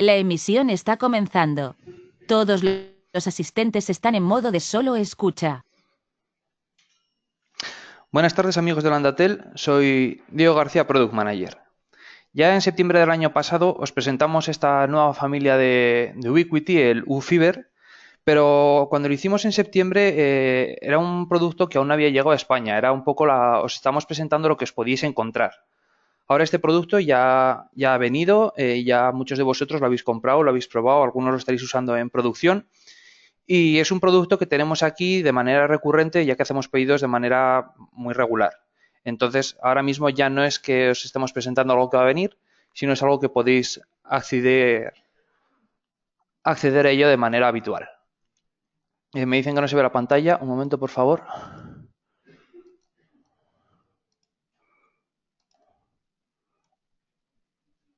La emisión está comenzando. Todos los asistentes están en modo de solo escucha. Buenas tardes amigos de Landatel, soy Diego García, Product Manager. Ya en septiembre del año pasado os presentamos esta nueva familia de Ubiquiti, el UFiber, pero cuando lo hicimos en septiembre era un producto que aún no había llegado a España, era un poco os estamos presentando lo que os podíais encontrar. Ahora este producto ya ha venido, ya muchos de vosotros lo habéis comprado, lo habéis probado, algunos lo estaréis usando en producción. Y es un producto que tenemos aquí de manera recurrente, ya que hacemos pedidos de manera muy regular. Entonces, ahora mismo ya no es que os estemos presentando algo que va a venir, sino es algo que podéis acceder a ello de manera habitual. Me dicen que no se ve la pantalla. Un momento, por favor.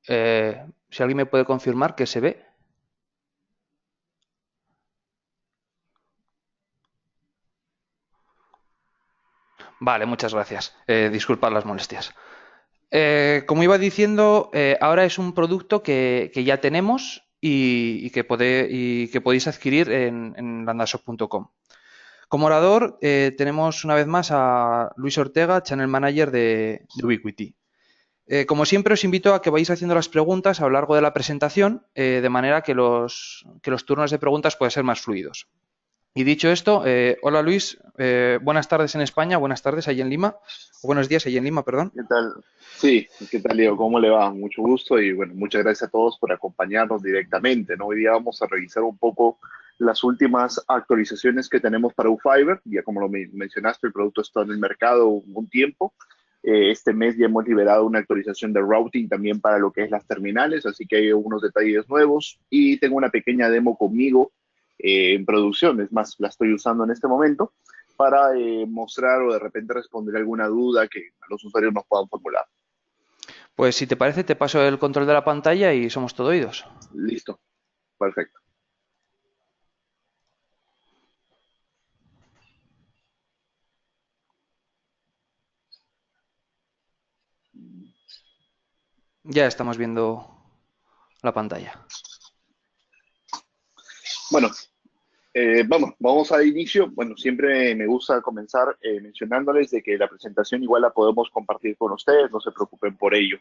Si alguien me puede confirmar que se ve. Vale, muchas gracias. Disculpad las molestias. Como iba diciendo, ahora es un producto que ya tenemos y que podéis adquirir en landashop.com. Como orador tenemos una vez más a Luis Ortega, Channel Manager de Ubiquiti. Como siempre os invito a que vayáis haciendo las preguntas a lo largo de la presentación, de manera que los turnos de preguntas puedan ser más fluidos. Y dicho esto, hola Luis, buenas tardes en España, buenas tardes allí en Lima, o buenos días allí en Lima, perdón. ¿Qué tal? Sí, ¿qué tal, Leo? ¿Cómo le va? Mucho gusto y bueno, muchas gracias a todos por acompañarnos directamente, ¿no? Hoy día vamos a revisar un poco las últimas actualizaciones que tenemos para UFiber. Ya como lo mencionaste, el producto está en el mercado un tiempo. Este mes ya hemos liberado una actualización de routing también para lo que es las terminales, así que hay unos detalles nuevos y tengo una pequeña demo conmigo en producción. Es más, la estoy usando en este momento para mostrar o de repente responder alguna duda que los usuarios nos puedan formular. Pues si te parece, te paso el control de la pantalla y somos todo oídos. Listo, perfecto. Ya estamos viendo la pantalla. Bueno, vamos a inicio. Bueno, siempre me gusta comenzar mencionándoles de que la presentación igual la podemos compartir con ustedes, no se preocupen por ello.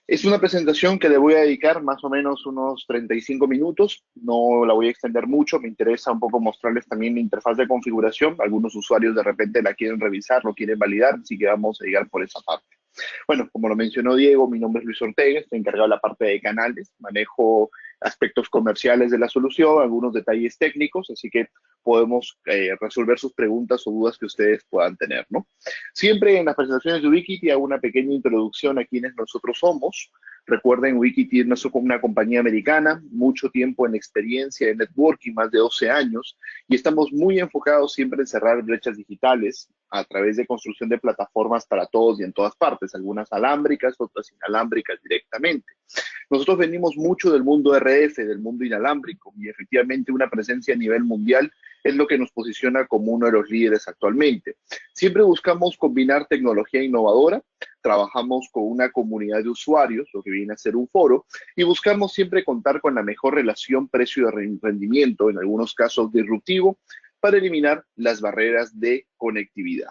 Es una presentación que le voy a dedicar más o menos unos 35 minutos, no la voy a extender mucho, me interesa un poco mostrarles también la interfaz de configuración, algunos usuarios de repente la quieren revisar, lo quieren validar, así que vamos a llegar por esa parte. Bueno, como lo mencionó Diego, mi nombre es Luis Ortega, estoy encargado de la parte de canales, manejo aspectos comerciales de la solución, algunos detalles técnicos, así que podemos resolver sus preguntas o dudas que ustedes puedan tener, ¿no? Siempre en las presentaciones de Ubiquiti hago una pequeña introducción a quienes nosotros somos. Recuerden, Ubiquiti es una compañía americana, mucho tiempo en experiencia en networking, más de 12 años, y estamos muy enfocados siempre en cerrar brechas digitales a través de construcción de plataformas para todos y en todas partes, algunas alámbricas, otras inalámbricas directamente. Nosotros venimos mucho del mundo RF, del mundo inalámbrico, y efectivamente una presencia a nivel mundial es lo que nos posiciona como uno de los líderes actualmente. Siempre buscamos combinar tecnología innovadora, trabajamos con una comunidad de usuarios, lo que viene a ser un foro, y buscamos siempre contar con la mejor relación precio de rendimiento, en algunos casos disruptivo, para eliminar las barreras de conectividad.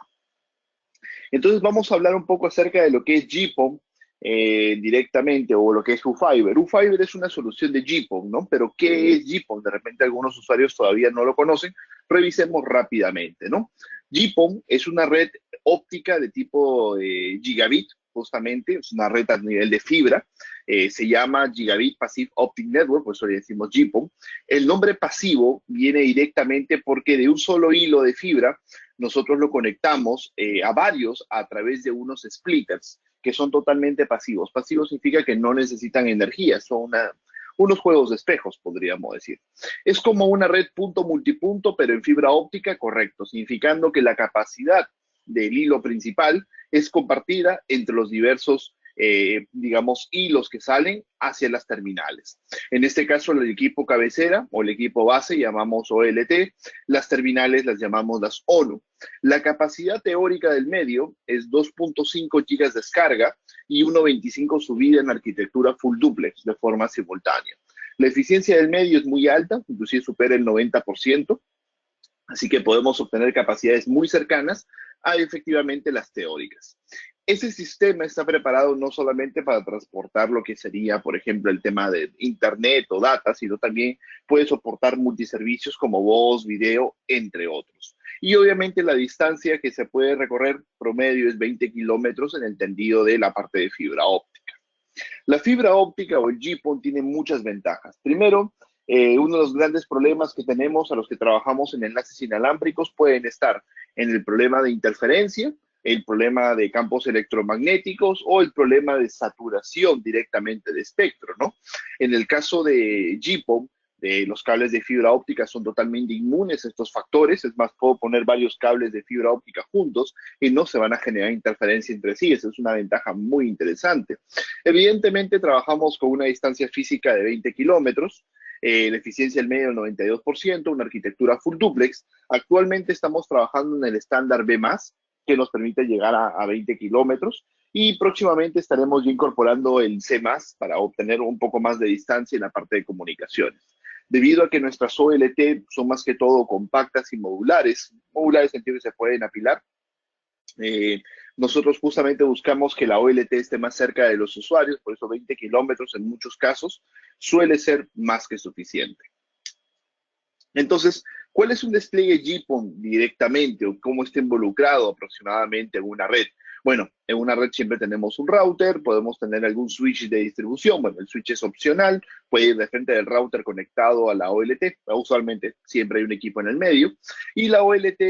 Entonces vamos a hablar un poco acerca de lo que es GPON directamente o lo que es UFiber. UFiber es una solución de GPON, ¿no? Pero ¿qué es GPON? De repente algunos usuarios todavía no lo conocen. Revisemos rápidamente, ¿no? GPON es una red óptica de tipo gigabit, justamente, es una red a nivel de fibra. Se llama Gigabit Passive Optic Network, por eso le decimos GPON. El nombre pasivo viene directamente porque de un solo hilo de fibra nosotros lo conectamos a varios a través de unos splitters que son totalmente pasivos. Pasivos significa que no necesitan energía, son unos juegos de espejos, podríamos decir. Es como una red punto multipunto, pero en fibra óptica, correcto, significando que la capacidad del hilo principal es compartida entre los diversos digamos, hilos que salen hacia las terminales. En este caso, el equipo cabecera o el equipo base llamamos OLT, las terminales las llamamos las ONU. La capacidad teórica del medio es 2.5 gigas de descarga y 1.25 subida en arquitectura full duplex de forma simultánea. La eficiencia del medio es muy alta, inclusive supera el 90%, así que podemos obtener capacidades muy cercanas a efectivamente las teóricas. Ese sistema está preparado no solamente para transportar lo que sería, por ejemplo, el tema de internet o data, sino también puede soportar multiservicios como voz, video, entre otros. Y obviamente la distancia que se puede recorrer promedio es 20 kilómetros en el tendido de la parte de fibra óptica. La fibra óptica o el GPON tiene muchas ventajas. Primero, uno de los grandes problemas que tenemos a los que trabajamos en enlaces inalámbricos pueden estar en el problema de interferencia, el problema de campos electromagnéticos o el problema de saturación directamente de espectro, ¿no? En el caso de GPON, los cables de fibra óptica son totalmente inmunes a estos factores. Es más, puedo poner varios cables de fibra óptica juntos y no se van a generar interferencia entre sí. Esa es una ventaja muy interesante. Evidentemente, trabajamos con una distancia física de 20 kilómetros, la eficiencia del medio del 92%, una arquitectura full duplex. Actualmente estamos trabajando en el estándar B+, que nos permite llegar a 20 kilómetros. Y próximamente estaremos ya incorporando el C+, para obtener un poco más de distancia en la parte de comunicaciones. Debido a que nuestras OLT son más que todo compactas y modulares en que se pueden apilar, nosotros justamente buscamos que la OLT esté más cerca de los usuarios, por eso 20 kilómetros en muchos casos suele ser más que suficiente. Entonces, ¿cuál es un despliegue GPON directamente o cómo está involucrado aproximadamente en una red? Bueno, en una red siempre tenemos un router, podemos tener algún switch de distribución. Bueno, el switch es opcional, puede ir de frente del router conectado a la OLT. Usualmente siempre hay un equipo en el medio. Y la OLT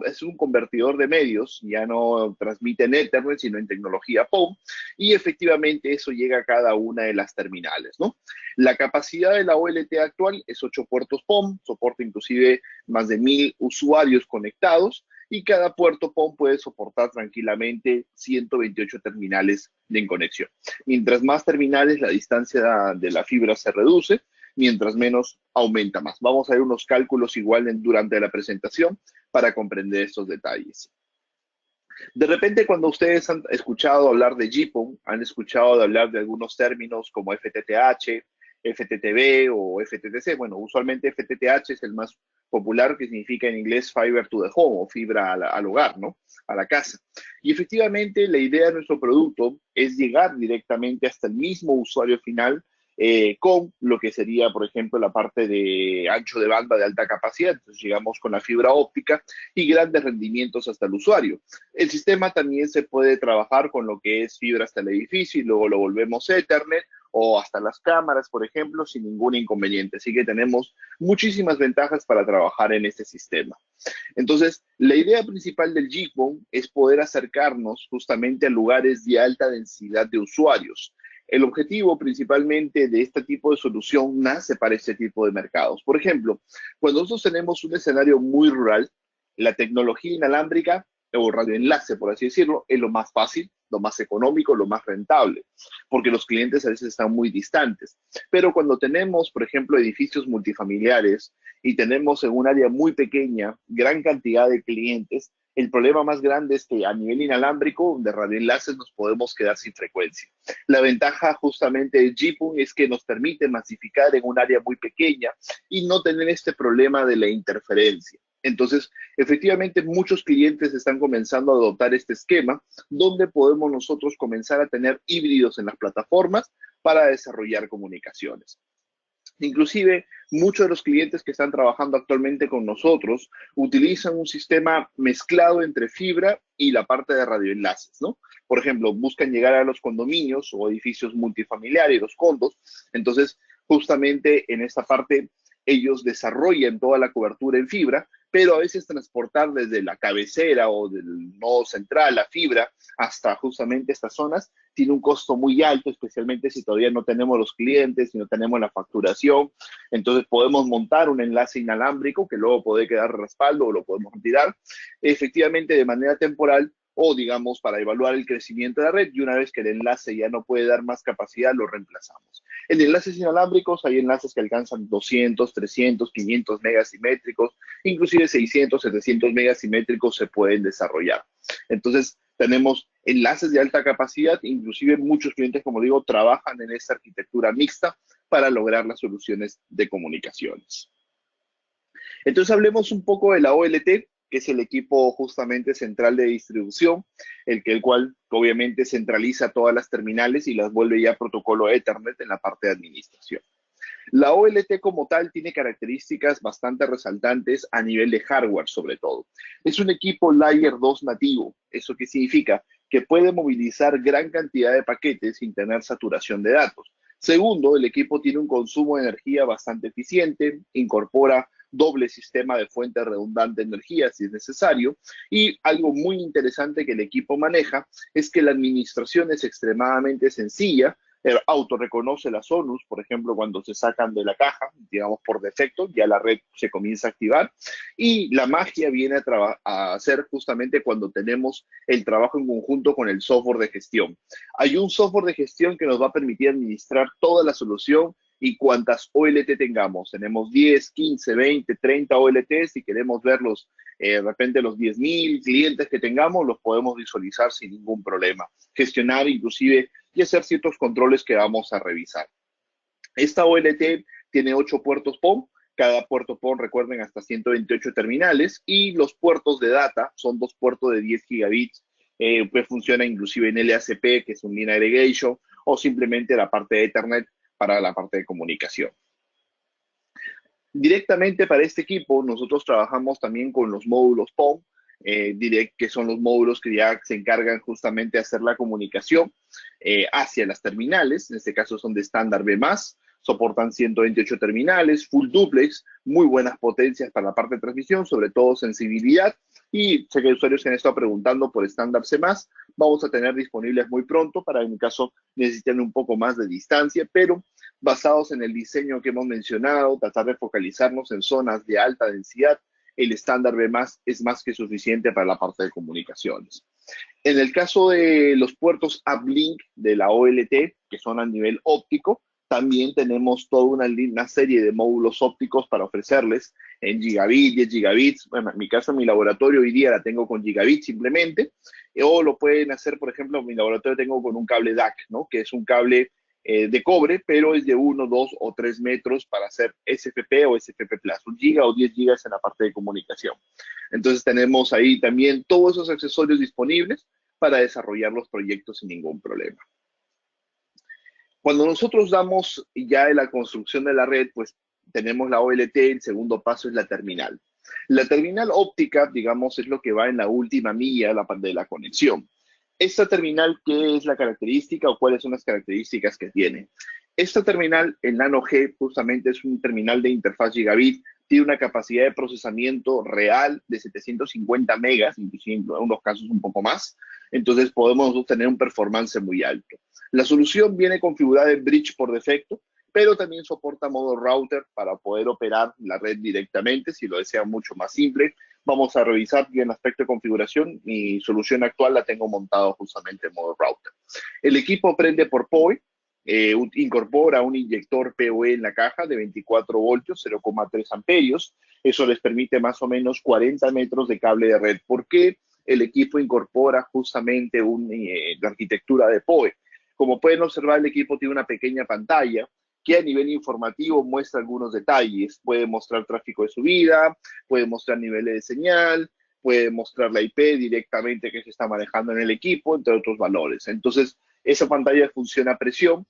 es un convertidor de medios, ya no transmite en Ethernet, sino en tecnología PON. Y efectivamente eso llega a cada una de las terminales, ¿no? La capacidad de la OLT actual es 8 puertos PON, soporta inclusive más de 1000 usuarios conectados, y cada puerto PON puede soportar tranquilamente 128 terminales de conexión. Mientras más terminales, la distancia de la fibra se reduce, mientras menos, aumenta más. Vamos a ver unos cálculos igual durante la presentación para comprender estos detalles. De repente, cuando ustedes han escuchado hablar de GPON, han escuchado hablar de algunos términos como FTTH, FTTB o FTTC. Bueno, usualmente FTTH es el más popular, que significa en inglés Fiber to the Home o fibra al hogar, ¿no? A la casa. Y efectivamente, la idea de nuestro producto es llegar directamente hasta el mismo usuario final con lo que sería, por ejemplo, la parte de ancho de banda de alta capacidad. Entonces llegamos con la fibra óptica y grandes rendimientos hasta el usuario. El sistema también se puede trabajar con lo que es fibra hasta el edificio y luego lo volvemos Ethernet o hasta las cámaras, por ejemplo, sin ningún inconveniente. Así que tenemos muchísimas ventajas para trabajar en este sistema. Entonces, la idea principal del GPON es poder acercarnos justamente a lugares de alta densidad de usuarios. El objetivo principalmente de este tipo de solución nace para este tipo de mercados. Por ejemplo, cuando nosotros tenemos un escenario muy rural, la tecnología inalámbrica o radioenlace, por así decirlo, es lo más fácil, lo más económico, lo más rentable, porque los clientes a veces están muy distantes. Pero cuando tenemos, por ejemplo, edificios multifamiliares y tenemos en un área muy pequeña gran cantidad de clientes, el problema más grande es que a nivel inalámbrico de radioenlaces nos podemos quedar sin frecuencia. La ventaja justamente del GPON es que nos permite masificar en un área muy pequeña y no tener este problema de la interferencia. Entonces, efectivamente, muchos clientes están comenzando a adoptar este esquema donde podemos nosotros comenzar a tener híbridos en las plataformas para desarrollar comunicaciones. Inclusive, muchos de los clientes que están trabajando actualmente con nosotros utilizan un sistema mezclado entre fibra y la parte de radioenlaces, ¿no? Por ejemplo, buscan llegar a los condominios o edificios multifamiliares, los condos. Entonces, justamente en esta parte, ellos desarrollan toda la cobertura en fibra, pero a veces transportar desde la cabecera o del nodo central la fibra hasta justamente estas zonas tiene un costo muy alto, especialmente si todavía no tenemos los clientes, si no tenemos la facturación. Entonces podemos montar un enlace inalámbrico que luego puede quedar respaldo o lo podemos retirar efectivamente de manera temporal o digamos para evaluar el crecimiento de la red, y una vez que el enlace ya no puede dar más capacidad, lo reemplazamos. En enlaces inalámbricos hay enlaces que alcanzan 200, 300, 500 megasimétricos, inclusive 600, 700 megasimétricos se pueden desarrollar. Entonces, tenemos enlaces de alta capacidad, inclusive muchos clientes, como digo, trabajan en esta arquitectura mixta para lograr las soluciones de comunicaciones. Entonces hablemos un poco de la OLT, que es el equipo justamente central de distribución, el cual obviamente centraliza todas las terminales y las vuelve ya protocolo Ethernet en la parte de administración. La OLT como tal tiene características bastante resaltantes a nivel de hardware sobre todo. Es un equipo Layer 2 nativo. ¿Eso qué significa? Que puede movilizar gran cantidad de paquetes sin tener saturación de datos. Segundo, el equipo tiene un consumo de energía bastante eficiente, incorpora doble sistema de fuente redundante de energía si es necesario, y algo muy interesante que el equipo maneja es que la administración es extremadamente sencilla. Autorreconoce las ONUs, por ejemplo, cuando se sacan de la caja, digamos por defecto, ya la red se comienza a activar, y la magia viene a hacer justamente cuando tenemos el trabajo en conjunto con el software de gestión. Hay un software de gestión que nos va a permitir administrar toda la solución y cuantas OLT tengamos. Tenemos 10, 15, 20, 30 OLT. Si queremos verlos, de repente los 10.000 clientes que tengamos, los podemos visualizar sin ningún problema. Gestionar inclusive y hacer ciertos controles que vamos a revisar. Esta OLT tiene 8 puertos PON. Cada puerto PON, recuerden, hasta 128 terminales. Y los puertos de data son 2 puertos de 10 gigabits. Pues funciona inclusive en LACP, que es un Line Aggregation, o simplemente la parte de Ethernet para la parte de comunicación. Directamente para este equipo, nosotros trabajamos también con los módulos PON, que son los módulos que ya se encargan justamente de hacer la comunicación hacia las terminales. En este caso son de estándar B+, soportan 128 terminales, full duplex, muy buenas potencias para la parte de transmisión, sobre todo sensibilidad. Y sé que hay usuarios que han estado preguntando por estándar C+, vamos a tener disponibles muy pronto para en caso necesiten un poco más de distancia, pero basados en el diseño que hemos mencionado, tratar de focalizarnos en zonas de alta densidad, el estándar B+, es más que suficiente para la parte de comunicaciones. En el caso de los puertos uplink de la OLT, que son a nivel óptico, también tenemos toda una serie de módulos ópticos para ofrecerles en gigabit, 10 gigabits. Bueno, en mi caso, en mi laboratorio hoy día la tengo con gigabit simplemente, o lo pueden hacer, por ejemplo, en mi laboratorio tengo con un cable DAC, ¿no? Que es un cable de cobre, pero es de 1, 2 o 3 metros para hacer SFP o SFP+, 1 giga o 10 gigas en la parte de comunicación. Entonces tenemos ahí también todos esos accesorios disponibles para desarrollar los proyectos sin ningún problema. Cuando nosotros damos ya la construcción de la red, pues tenemos la OLT, el segundo paso es la terminal. La terminal óptica, digamos, es lo que va en la última milla de la conexión. Esta terminal, ¿qué es la característica o cuáles son las características que tiene? Esta terminal, el Nano G, justamente es un terminal de interfaz gigabit, tiene una capacidad de procesamiento real de 750 megas, inclusive en algunos casos un poco más. Entonces podemos tener un performance muy alto. La solución viene configurada en Bridge por defecto, pero también soporta modo router para poder operar la red directamente, si lo desean mucho más simple. Vamos a revisar bien el aspecto de configuración. Mi solución actual la tengo montado justamente en modo router. El equipo prende por PoE, incorpora un inyector PoE en la caja de 24 voltios, 0,3 amperios. Eso les permite más o menos 40 metros de cable de red. ¿Por qué el equipo incorpora justamente la arquitectura de PoE? Como pueden observar, el equipo tiene una pequeña pantalla que a nivel informativo muestra algunos detalles. Puede mostrar tráfico de subida, puede mostrar niveles de señal, puede mostrar la IP directamente que se está manejando en el equipo, entre otros valores. Entonces, esa pantalla funciona a presión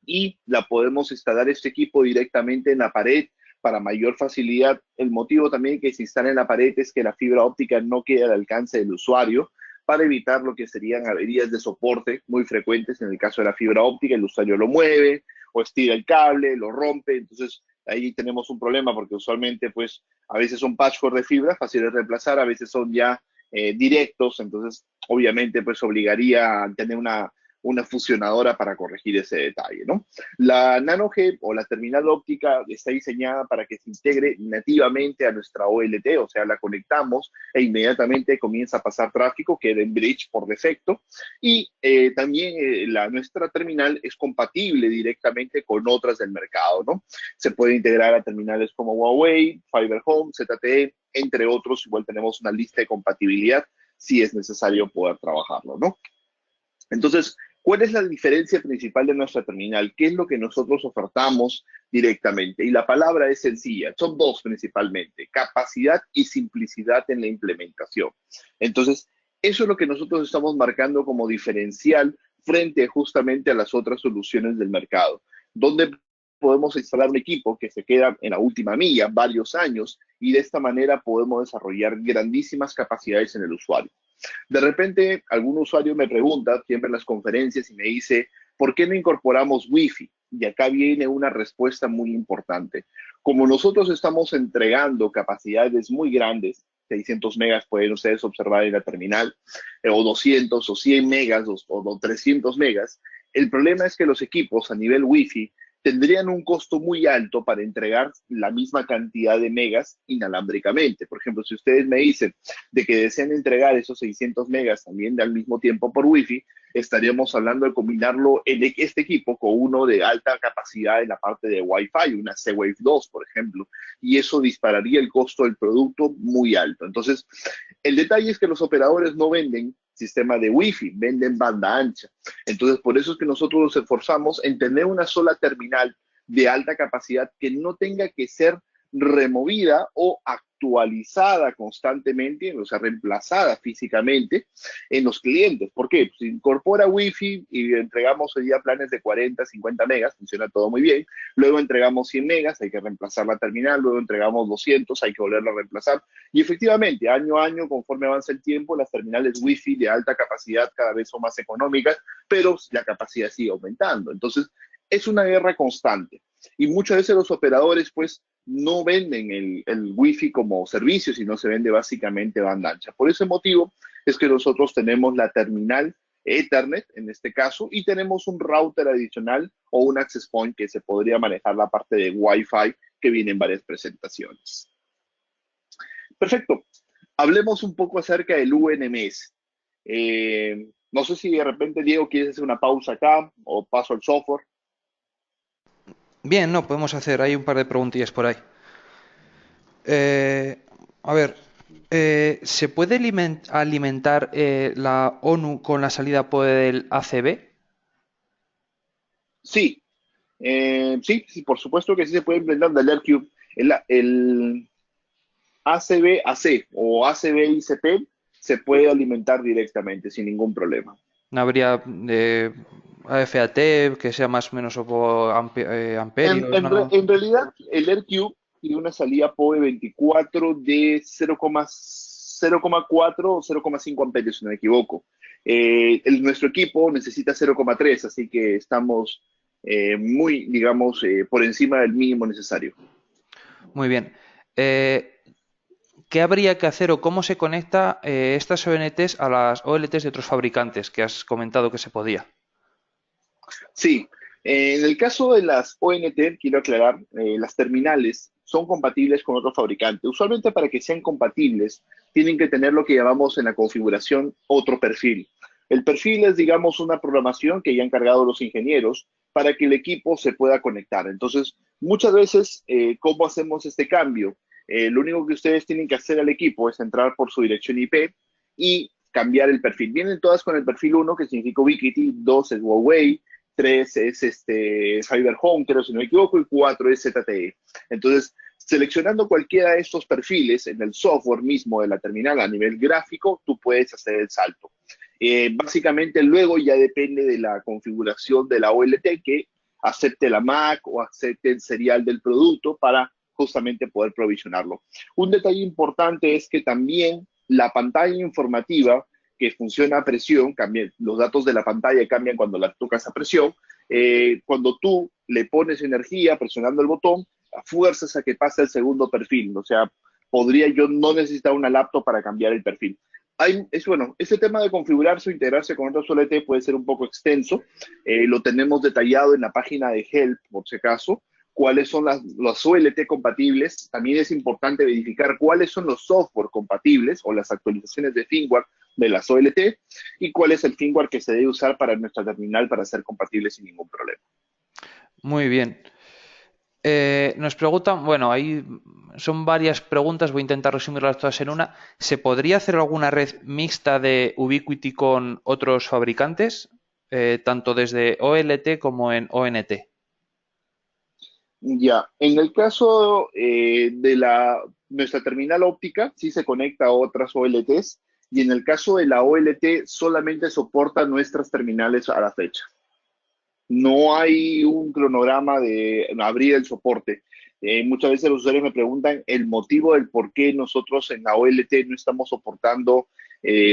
y la podemos instalar este equipo directamente en la pared para mayor facilidad. El motivo también que se instala en la pared es que la fibra óptica no quede al alcance del usuario, para evitar lo que serían averías de soporte muy frecuentes. En el caso de la fibra óptica, el usuario lo mueve o estira el cable, lo rompe. Entonces ahí tenemos un problema porque usualmente pues a veces son patchwork de fibra, fáciles de reemplazar, a veces son ya directos. Entonces obviamente pues obligaría a tener una fusionadora para corregir ese detalle, ¿no? La Nano G o la terminal óptica está diseñada para que se integre nativamente a nuestra OLT, o sea, la conectamos e inmediatamente comienza a pasar tráfico, queda en bridge por defecto, y también nuestra terminal es compatible directamente con otras del mercado, ¿no? Se puede integrar a terminales como Huawei, Fiber Home, ZTE, entre otros. Igual tenemos una lista de compatibilidad si es necesario poder trabajarlo, ¿no? Entonces, ¿Cuál es la diferencia principal de nuestra terminal? ¿Qué es lo que nosotros ofertamos directamente? Y la palabra es sencilla, son dos principalmente, capacidad y simplicidad en la implementación. Entonces, eso es lo que nosotros estamos marcando como diferencial frente justamente a las otras soluciones del mercado, donde podemos instalar un equipo que se queda en la última milla varios años y de esta manera podemos desarrollar grandísimas capacidades en el usuario. De repente, algún usuario me pregunta, siempre en las conferencias, y me dice, ¿por qué no incorporamos Wi-Fi? Y acá viene una respuesta muy importante. Como nosotros estamos entregando capacidades muy grandes, 600 megas pueden ustedes observar en la terminal, o 200 o 100 megas o 300 megas, el problema es que los equipos a nivel Wi-Fi tendrían un costo muy alto para entregar la misma cantidad de megas inalámbricamente. Por ejemplo, si ustedes me dicen de que desean entregar esos 600 megas también al mismo tiempo por Wi-Fi, estaríamos hablando de combinarlo en este equipo con uno de alta capacidad en la parte de Wi-Fi, una C-Wave 2, por ejemplo, y eso dispararía el costo del producto muy alto. Entonces, el detalle es que los operadores no venden sistema de Wi-Fi, venden banda ancha. Entonces, por eso es que nosotros nos esforzamos en tener una sola terminal de alta capacidad que no tenga que ser removida o actualizada constantemente, o sea, reemplazada físicamente en los clientes. ¿Por qué? Pues incorpora Wi-Fi y entregamos hoy día planes de 40, 50 megas, funciona todo muy bien. Luego entregamos 100 megas, hay que reemplazar la terminal. Luego entregamos 200, hay que volverla a reemplazar. Y efectivamente, año a año, conforme avanza el tiempo, las terminales Wi-Fi de alta capacidad cada vez son más económicas, pero la capacidad sigue aumentando. Entonces, es una guerra constante. Y muchas veces los operadores, pues, no venden el Wi-Fi como servicio, sino se vende básicamente banda ancha. Por ese motivo es que nosotros tenemos la terminal Ethernet, en este caso, y tenemos un router adicional o un access point que se podría manejar la parte de Wi-Fi que viene en varias presentaciones. Perfecto. Hablemos un poco acerca del UNMS. No sé si de repente, Diego, quieres hacer una pausa acá o paso al software. Bien, no, podemos hacer, hay un par de preguntillas por ahí. Eh, a ver, ¿se puede alimentar la ONU con la salida del ACB? Sí, sí, por supuesto que sí se puede implementar del AirCube. El ACB-AC o ACB-ICP se puede alimentar directamente sin ningún problema. ¿No habría AFAT que sea más o menos o amperios? No. En realidad, el AirCube tiene una salida PoE 24 de 0,4 o 0,5 amperios, si no me equivoco. Nuestro equipo necesita 0,3, así que estamos muy, digamos, por encima del mínimo necesario. Muy bien. ¿Qué habría que hacer o cómo se conecta estas ONTs a las OLTs de otros fabricantes que has comentado que se podía? Sí, en el caso de las ONT, quiero aclarar, las terminales son compatibles con otro fabricante. Usualmente para que sean compatibles, tienen que tener lo que llamamos en la configuración otro perfil. El perfil es, digamos, una programación que ya han cargado los ingenieros para que el equipo se pueda conectar. Entonces, muchas veces, ¿cómo hacemos este cambio? Lo único que ustedes tienen que hacer al equipo es entrar por su dirección IP y cambiar el perfil. Vienen todas con el perfil 1, que significa Ubiquiti, 2 es Huawei, 3 es Cyber Home, creo si no me equivoco, y 4 es ZTE. Entonces, seleccionando cualquiera de estos perfiles en el software mismo de la terminal a nivel gráfico, tú puedes hacer el salto. Básicamente, luego ya depende de la configuración de la OLT que acepte la MAC o acepte el serial del producto para justamente poder provisionarlo. Un detalle importante es que también la pantalla informativa que funciona a presión, los datos de la pantalla cambian cuando la tocas a presión. Cuando tú le pones energía presionando el botón, fuerzas a que pase el segundo perfil. O sea, podría yo no necesitar una laptop para cambiar el perfil. Bueno, este tema de configurarse o integrarse con otros OLT puede ser un poco extenso. Lo tenemos detallado en la página de Help, por si acaso, cuáles son las OLT compatibles. También es importante verificar cuáles son los software compatibles o las actualizaciones de firmware de las OLT y cuál es el firmware que se debe usar para nuestra terminal para ser compatible sin ningún problema. Muy bien. Nos preguntan, bueno, ahí son varias preguntas, voy a intentar resumirlas todas en una. ¿Se podría hacer alguna red mixta de Ubiquiti con otros fabricantes? tanto desde OLT como en ONT. Ya, en el caso de nuestra terminal óptica, sí se conecta a otras OLTs, y en el caso de la OLT solamente soporta nuestras terminales a la fecha. No hay un cronograma de abrir el soporte. Muchas veces los usuarios me preguntan el motivo del por qué nosotros en la OLT no estamos soportando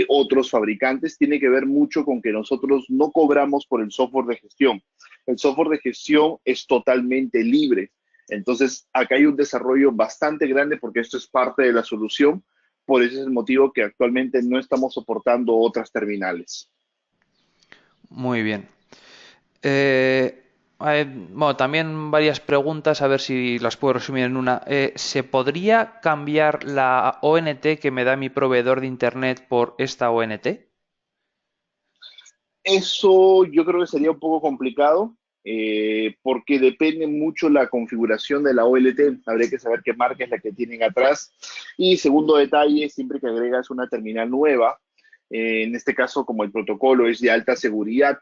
otros fabricantes. Tiene que ver mucho con que nosotros no cobramos por el software de gestión. El software de gestión es totalmente libre. Entonces, acá hay un desarrollo bastante grande porque esto es parte de la solución. Por ese es el motivo que actualmente no estamos soportando otras terminales. Muy bien. Bueno, también varias preguntas, a ver si las puedo resumir en una. ¿Se podría cambiar la ONT que me da mi proveedor de Internet por esta ONT? Eso yo creo que sería un poco complicado porque depende mucho la configuración de la OLT. Habría que saber qué marca es la que tienen atrás. Y segundo detalle, siempre que agregas una terminal nueva, en este caso como el protocolo es de alta seguridad,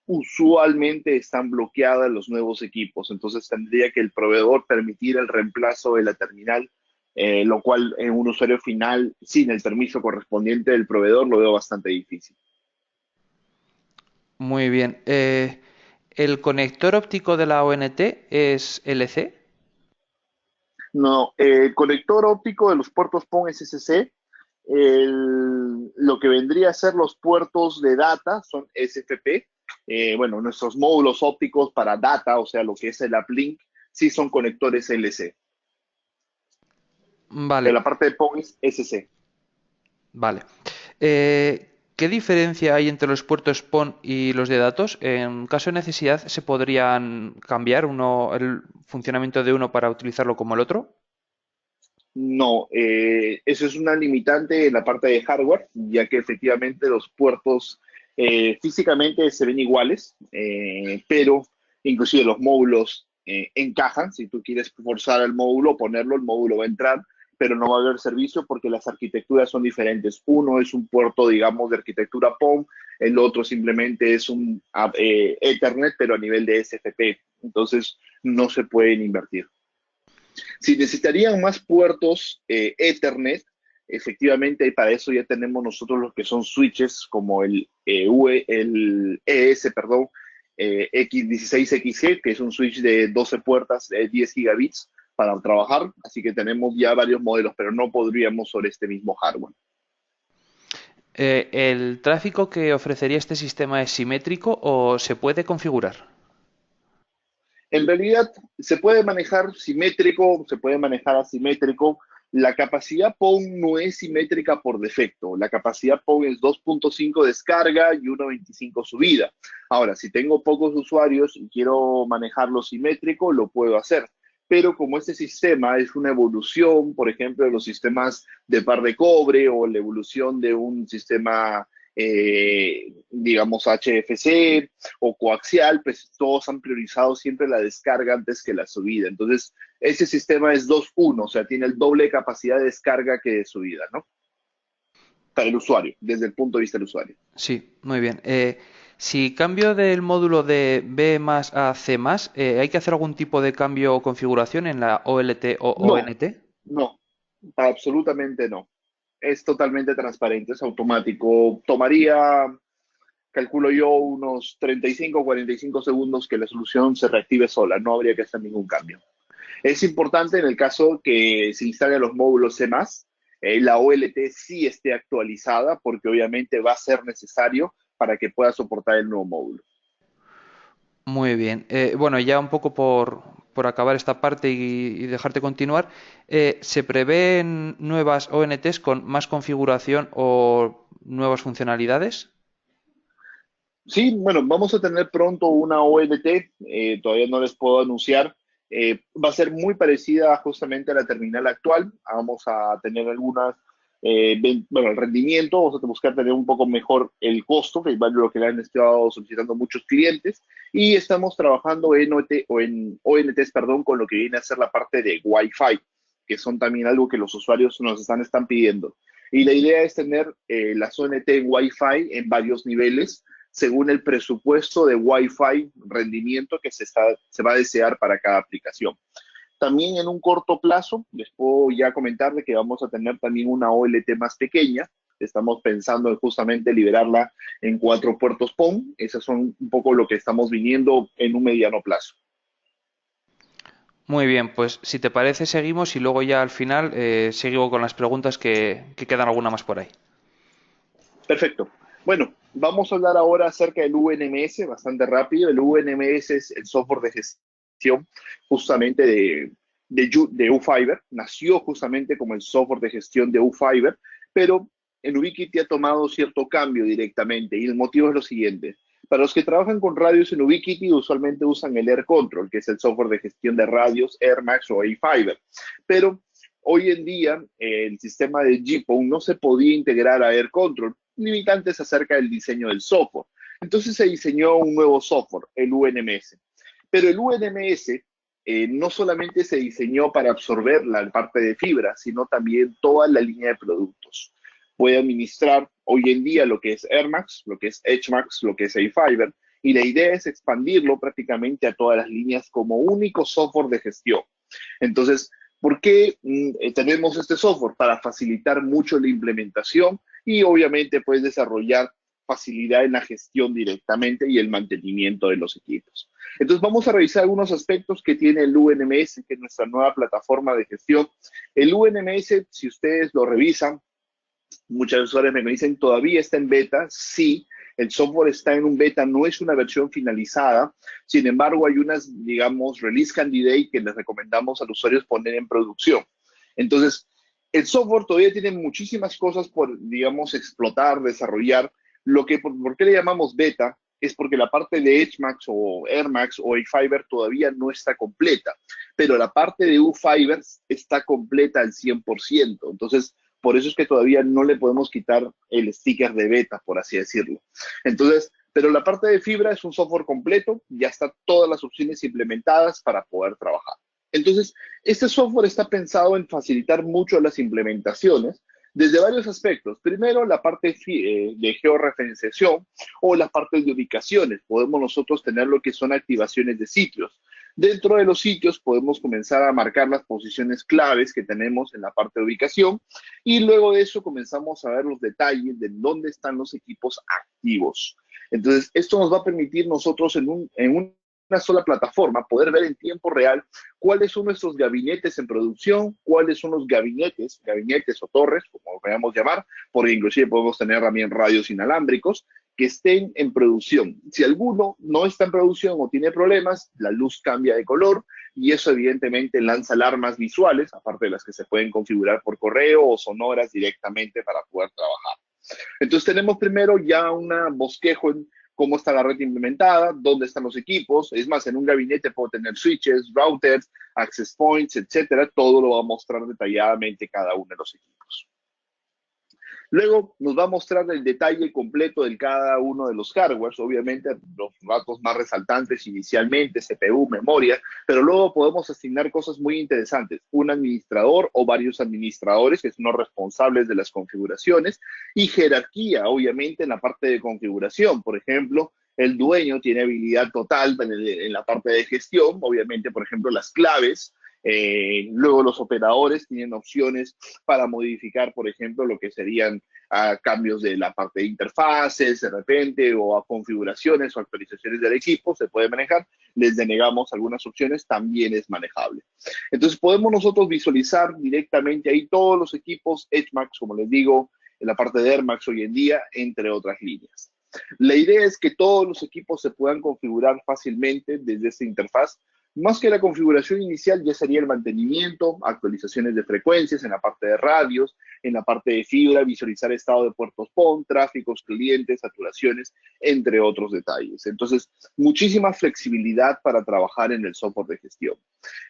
usualmente están bloqueadas los nuevos equipos. Entonces tendría que el proveedor permitir el reemplazo de la terminal, lo cual en un usuario final, sin el permiso correspondiente del proveedor, lo veo bastante difícil. Muy bien. ¿El conector óptico de la ONT es LC? No, el conector óptico de los puertos PON SSC, lo que vendría a ser los puertos de data son SFP. Bueno, nuestros módulos ópticos para data, o sea, lo que es el uplink, sí son conectores LC. Pero Vale, la parte de PON es SC. vale. ¿Qué diferencia hay entre los puertos PON y los de datos? En caso de necesidad, ¿se podrían cambiar el funcionamiento de uno para utilizarlo como el otro? No, eso es una limitante en la parte de hardware, ya que efectivamente los puertos físicamente se ven iguales, pero inclusive los módulos encajan. Si tú quieres forzar el módulo, ponerlo, el módulo va a entrar, pero no va a haber servicio porque las arquitecturas son diferentes. Uno es un puerto, digamos, de arquitectura POM, el otro simplemente es un Ethernet, pero a nivel de SFP. Entonces, no se pueden invertir. Si necesitarían más puertos Ethernet, efectivamente, y para eso ya tenemos nosotros los que son switches como el ES, perdón, X16XG, que es un switch de 12 puertas de 10 gigabits para trabajar. Así que tenemos ya varios modelos, pero no podríamos sobre este mismo hardware. ¿El tráfico que ofrecería este sistema es simétrico o se puede configurar? En realidad se puede manejar simétrico, se puede manejar asimétrico. La capacidad PON no es simétrica por defecto. La capacidad PON es 2.5 descarga y 1.25 subida. Ahora, si tengo pocos usuarios y quiero manejarlo simétrico, lo puedo hacer. Pero como este sistema es una evolución, por ejemplo, de los sistemas de par de cobre o la evolución de un sistema, digamos, HFC, o coaxial, pues todos han priorizado siempre la descarga antes que la subida. Entonces, ese sistema es 2-1, o sea, tiene el doble de capacidad de descarga que de subida, ¿no? Para el usuario, desde el punto de vista del usuario. Sí, muy bien. Si cambio del módulo de B más a C más, ¿hay que hacer algún tipo de cambio o configuración en la OLT o No, ONT? no, absolutamente no. Es totalmente transparente, es automático. Tomaría, calculo yo, unos 35 o 45 segundos que la solución se reactive sola, no habría que hacer ningún cambio. Es importante en el caso que se instalen los módulos C+, la OLT sí esté actualizada porque obviamente va a ser necesario para que pueda soportar el nuevo módulo. Muy bien. Bueno, ya un poco por acabar esta parte y dejarte continuar, ¿se prevén nuevas ONTs con más configuración o nuevas funcionalidades? Sí, bueno, vamos a tener pronto una OLT, todavía no les puedo anunciar. Va a ser muy parecida justamente a la terminal actual. Vamos a tener algunas, bueno, el rendimiento, vamos a buscar tener un poco mejor el costo, que es lo que le han estado solicitando muchos clientes. Y estamos trabajando en, o en ONTs, perdón, con lo que viene a ser la parte de Wi-Fi, que son también algo que los usuarios nos están pidiendo. Y la idea es tener las ONT en Wi-Fi en varios niveles según el presupuesto de Wi-Fi rendimiento que se va a desear para cada aplicación. También en un corto plazo, les puedo ya comentarle que vamos a tener también una OLT más pequeña. Estamos pensando en justamente liberarla en 4 puertos PON. Esas son un poco lo que estamos viniendo en un mediano plazo. Muy bien, pues si te parece seguimos y luego ya al final sigo con las preguntas que quedan alguna más por ahí. Perfecto. Bueno, vamos a hablar ahora acerca del UNMS, bastante rápido. El UNMS es el software de gestión justamente de UFiber. Nació justamente como el software de gestión de UFiber, pero en Ubiquiti ha tomado cierto cambio directamente y el motivo es lo siguiente. Para los que trabajan con radios en Ubiquiti, usualmente usan el Air Control, que es el software de gestión de radios AirMax o AirFiber. Pero hoy en día el sistema de GPON no se podía integrar a Air Control, limitantes acerca del diseño del software. Entonces se diseñó un nuevo software, el UNMS. Pero el UNMS no solamente se diseñó para absorber la parte de fibra, sino también toda la línea de productos. Puede administrar hoy en día lo que es AirMax, lo que es EdgeMax, lo que es AirFiber, y la idea es expandirlo prácticamente a todas las líneas como único software de gestión. Entonces, ¿por qué tenemos este software? Para facilitar mucho la implementación y obviamente puedes desarrollar facilidad en la gestión directamente y el mantenimiento de los equipos. Entonces vamos a revisar algunos aspectos que tiene el UNMS, que es nuestra nueva plataforma de gestión. El UNMS, si ustedes lo revisan, muchos usuarios me dicen, ¿todavía está en beta? Sí, el software está en un beta, no es una versión finalizada. Sin embargo, hay unas, digamos, release candidate que les recomendamos a los usuarios poner en producción. Entonces, el software todavía tiene muchísimas cosas por, digamos, explotar, desarrollar. ¿Por qué le llamamos beta? Es porque la parte de EdgeMax o AirMax o AirFiber todavía no está completa, pero la parte de UFiber está completa al 100%. Entonces, por eso es que todavía no le podemos quitar el sticker de beta, por así decirlo. Entonces, pero la parte de fibra es un software completo, ya están todas las opciones implementadas para poder trabajar. Entonces, este software está pensado en facilitar mucho las implementaciones desde varios aspectos. Primero, la parte de georreferenciación o las partes de ubicaciones. Podemos nosotros tener lo que son activaciones de sitios. Dentro de los sitios podemos comenzar a marcar las posiciones claves que tenemos en la parte de ubicación y luego de eso comenzamos a ver los detalles de dónde están los equipos activos. Entonces, esto nos va a permitir nosotros en una sola plataforma poder ver en tiempo real cuáles son nuestros gabinetes en producción, cuáles son los gabinetes o torres, como lo queramos llamar, porque inclusive podemos tener también radios inalámbricos, que estén en producción. Si alguno no está en producción o tiene problemas, la luz cambia de color y eso evidentemente lanza alarmas visuales, aparte de las que se pueden configurar por correo o sonoras directamente para poder trabajar. Entonces tenemos primero ya un bosquejo en cómo está la red implementada, dónde están los equipos. Es más, en un gabinete puedo tener switches, routers, access points, etcétera. Todo lo va a mostrar detalladamente cada uno de los equipos. Luego nos va a mostrar el detalle completo de cada uno de los hardwares, obviamente los datos más resaltantes inicialmente, CPU, memoria, pero luego podemos asignar cosas muy interesantes, un administrador o varios administradores que son los responsables de las configuraciones y jerarquía, obviamente, en la parte de configuración. Por ejemplo, el dueño tiene habilidad total en la parte de gestión, obviamente, por ejemplo, las claves. Luego los operadores tienen opciones para modificar, por ejemplo, lo que serían cambios de la parte de interfaces de repente o a configuraciones o actualizaciones del equipo, se puede manejar. Les denegamos algunas opciones, también es manejable. Entonces podemos nosotros visualizar directamente ahí todos los equipos EdgeMax, como les digo, en la parte de AirMax hoy en día, entre otras líneas. La idea es que todos los equipos se puedan configurar fácilmente desde esta interfaz. Más que la configuración inicial, ya sería el mantenimiento, actualizaciones de frecuencias en la parte de radios, en la parte de fibra, visualizar estado de puertos PON, tráficos, clientes, saturaciones, entre otros detalles. Entonces, muchísima flexibilidad para trabajar en el software de gestión.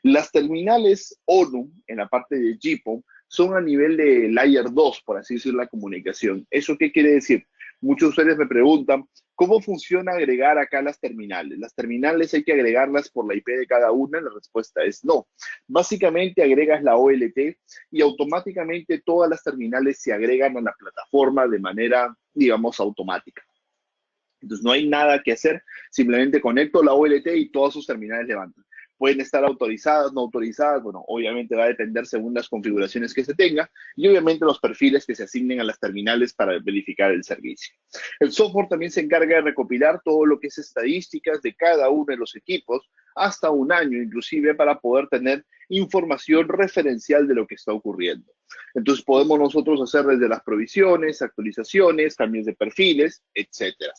Las terminales ONU, en la parte de GPON, son a nivel de Layer 2, por así decir, la comunicación. ¿Eso qué quiere decir? Muchos usuarios me preguntan, ¿cómo funciona agregar acá las terminales? Las terminales hay que agregarlas por la IP de cada una. La respuesta es no. Básicamente agregas la OLT y automáticamente todas las terminales se agregan a la plataforma de manera, digamos, automática. Entonces no hay nada que hacer, simplemente conecto la OLT y todas sus terminales levantan. Pueden estar autorizadas, no autorizadas, bueno, obviamente va a depender según las configuraciones que se tenga y obviamente los perfiles que se asignen a las terminales para verificar el servicio. El software también se encarga de recopilar todo lo que es estadísticas de cada uno de los equipos, hasta un año inclusive, para poder tener información referencial de lo que está ocurriendo. Entonces podemos nosotros hacer desde las provisiones, actualizaciones, cambios de perfiles, etcétera.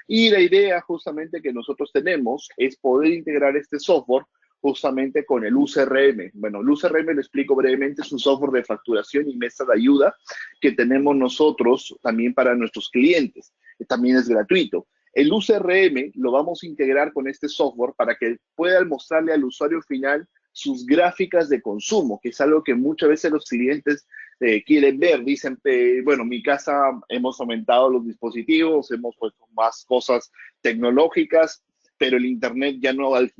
Y la idea justamente que nosotros tenemos es poder integrar este software justamente con el UCRM. Bueno, el UCRM, lo explico brevemente, es un software de facturación y mesa de ayuda que tenemos nosotros también para nuestros clientes. También es gratuito. El UCRM lo vamos a integrar con este software para que pueda mostrarle al usuario final sus gráficas de consumo, que es algo que muchas veces los clientes quieren ver. Dicen, bueno, en mi casa hemos aumentado los dispositivos, hemos puesto más cosas tecnológicas, pero el Internet ya no es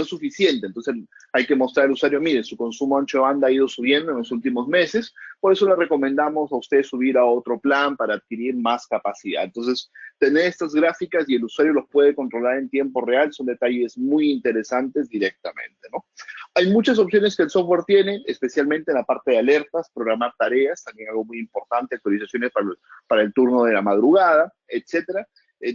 suficiente. Entonces hay que mostrar al usuario, mire, su consumo ancho de banda ha ido subiendo en los últimos meses, por eso le recomendamos a usted subir a otro plan para adquirir más capacidad. Entonces, tener estas gráficas y el usuario los puede controlar en tiempo real son detalles muy interesantes directamente, ¿no? Hay muchas opciones que el software tiene, especialmente en la parte de alertas, programar tareas, también algo muy importante, actualizaciones para el turno de la madrugada, etcétera.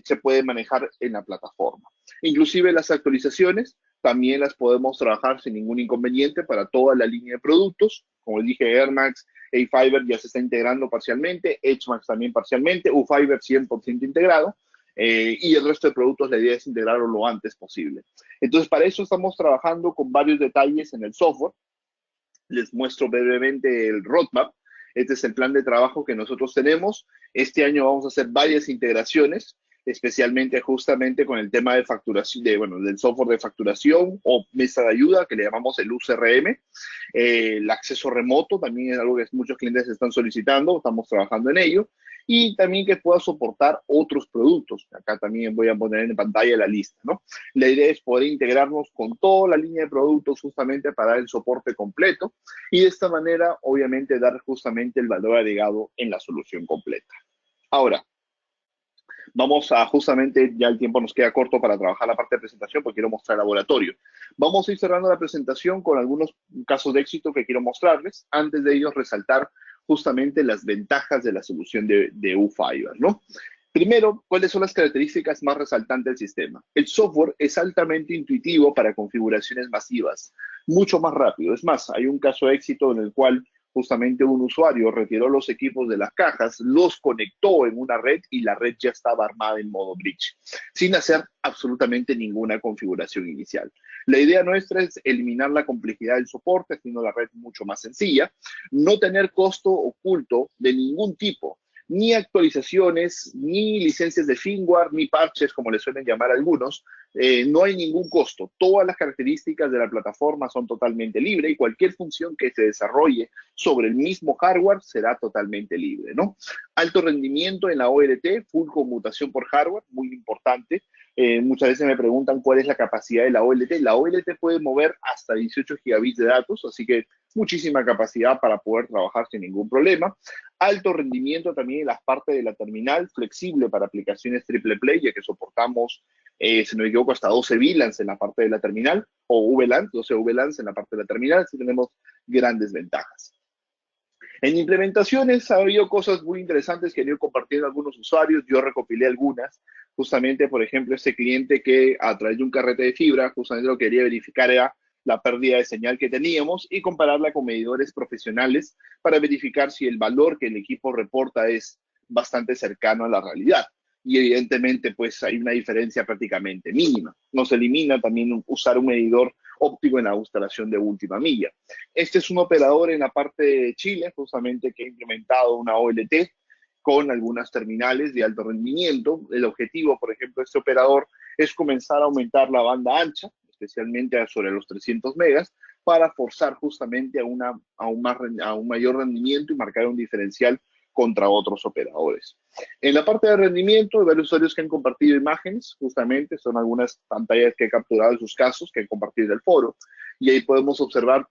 Se puede manejar en la plataforma. Inclusive las actualizaciones también las podemos trabajar sin ningún inconveniente para toda la línea de productos. Como dije, AirMax, A-Fiber ya se está integrando parcialmente, EdgeMax también parcialmente, U-Fiber 100% integrado, y el resto de productos la idea es integrarlo lo antes posible. Entonces, para eso estamos trabajando con varios detalles en el software. Les muestro brevemente el roadmap. Este es el plan de trabajo que nosotros tenemos. Este año vamos a hacer varias integraciones, especialmente justamente con el tema de facturación, del software de facturación o mesa de ayuda, que le llamamos el UCRM. El acceso remoto también es algo que muchos clientes están solicitando, estamos trabajando en ello. Y también que pueda soportar otros productos. Acá también voy a poner en pantalla la lista, ¿no? La idea es poder integrarnos con toda la línea de productos justamente para dar el soporte completo y de esta manera, obviamente, dar justamente el valor agregado en la solución completa. Ahora, vamos a justamente, ya el tiempo nos queda corto para trabajar la parte de presentación porque quiero mostrar el laboratorio. Vamos a ir cerrando la presentación con algunos casos de éxito que quiero mostrarles. Antes de ellos, resaltar justamente las ventajas de la solución de U-Fiber, ¿no? Primero, ¿cuáles son las características más resaltantes del sistema? El software es altamente intuitivo para configuraciones masivas, mucho más rápido. Es más, hay un caso de éxito en el cual justamente un usuario retiró los equipos de las cajas, los conectó en una red y la red ya estaba armada en modo bridge, sin hacer absolutamente ninguna configuración inicial. La idea nuestra es eliminar la complejidad del soporte, haciendo la red mucho más sencilla, no tener costo oculto de ningún tipo, ni actualizaciones, ni licencias de firmware, ni parches, como le suelen llamar algunos. No hay ningún costo. Todas las características de la plataforma son totalmente libres y cualquier función que se desarrolle sobre el mismo hardware será totalmente libre, ¿no? Alto rendimiento en la OLT, full conmutación por hardware, muy importante. Muchas veces me preguntan cuál es la capacidad de la OLT. La OLT puede mover hasta 18 gigabits de datos, así que muchísima capacidad para poder trabajar sin ningún problema. Alto rendimiento también en las partes de la terminal, flexible para aplicaciones triple play, ya que soportamos, si no me equivoco, hasta 12 VLANs en la parte de la terminal, o VLANs, 12 VLANs en la parte de la terminal, así tenemos grandes ventajas. En implementaciones ha habido cosas muy interesantes que han ido compartiendo algunos usuarios. Yo recopilé algunas. Justamente, por ejemplo, este cliente que a través de un carrete de fibra, justamente lo que quería verificar era la pérdida de señal que teníamos y compararla con medidores profesionales para verificar si el valor que el equipo reporta es bastante cercano a la realidad. Y evidentemente, pues hay una diferencia prácticamente mínima. Nos elimina también usar un medidor óptico en la instalación de última milla. Este es un operador en la parte de Chile, justamente, que ha implementado una OLT con algunas terminales de alto rendimiento. El objetivo, por ejemplo, de este operador es comenzar a aumentar la banda ancha, especialmente sobre los 300 megas, para forzar justamente a un mayor rendimiento y marcar un diferencial contra otros operadores. En la parte de rendimiento, hay varios usuarios que han compartido imágenes, justamente, son algunas pantallas que he capturado en sus casos, que han compartido del foro, y ahí podemos observar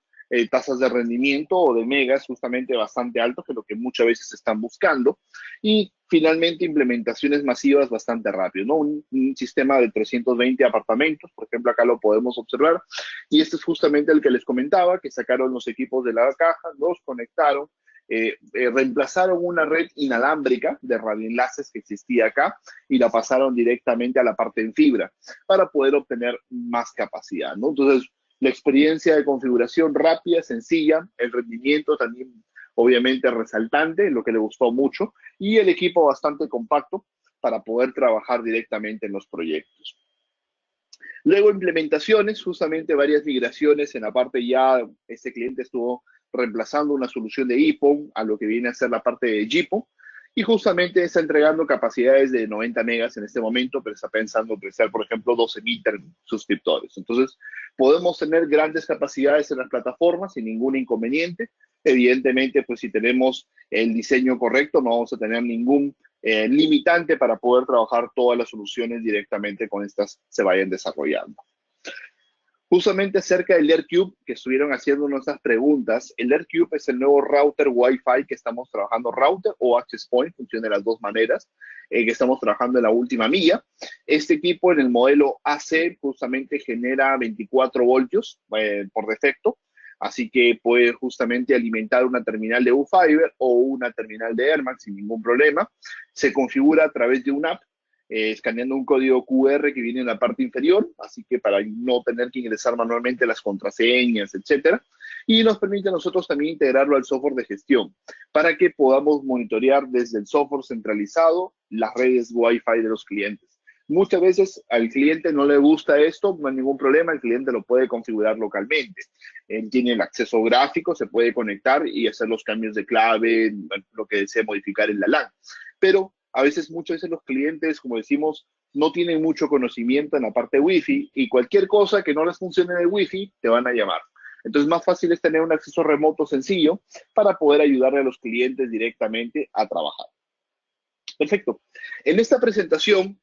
tasas de rendimiento o de megas justamente bastante altos, que es lo que muchas veces están buscando, y finalmente implementaciones masivas bastante rápido, ¿no? Un sistema de 320 apartamentos, por ejemplo, acá lo podemos observar, y este es justamente el que les comentaba, que sacaron los equipos de la caja, los conectaron, reemplazaron una red inalámbrica de radioenlaces que existía acá y la pasaron directamente a la parte en fibra para poder obtener más capacidad, ¿no? Entonces, la experiencia de configuración rápida, sencilla, el rendimiento también obviamente resaltante, lo que le gustó mucho, y el equipo bastante compacto para poder trabajar directamente en los proyectos. Luego implementaciones, justamente varias migraciones en la parte ya, este cliente estuvo reemplazando una solución de EPON a lo que viene a ser la parte de GPON, y justamente está entregando capacidades de 90 megas en este momento, pero está pensando crecer, por ejemplo, 12,000 suscriptores. Entonces, podemos tener grandes capacidades en las plataformas sin ningún inconveniente. Evidentemente, pues si tenemos el diseño correcto, no vamos a tener ningún limitante para poder trabajar todas las soluciones directamente con estas se vayan desarrollando. Justamente acerca del AirCube, que estuvieron haciendo nuestras preguntas, el AirCube es el nuevo router Wi-Fi que estamos trabajando, router o access point, funciona de las dos maneras, que estamos trabajando en la última milla. Este equipo en el modelo AC justamente genera 24 voltios por defecto, así que puede justamente alimentar una terminal de UFiber o una terminal de Airmax sin ningún problema. Se configura a través de una app, escaneando un código QR que viene en la parte inferior, así que para no tener que ingresar manualmente las contraseñas, etcétera, y nos permite a nosotros también integrarlo al software de gestión para que podamos monitorear desde el software centralizado las redes Wi-Fi de los clientes. Muchas veces al cliente no le gusta esto, no hay ningún problema, el cliente lo puede configurar localmente. Él tiene el acceso gráfico, se puede conectar y hacer los cambios de clave, lo que desea modificar en la LAN. Pero a veces, muchas veces los clientes, como decimos, no tienen mucho conocimiento en la parte Wi-Fi y cualquier cosa que no les funcione en el Wi-Fi te van a llamar. Entonces, más fácil es tener un acceso remoto sencillo para poder ayudarle a los clientes directamente a trabajar. Perfecto. En esta presentación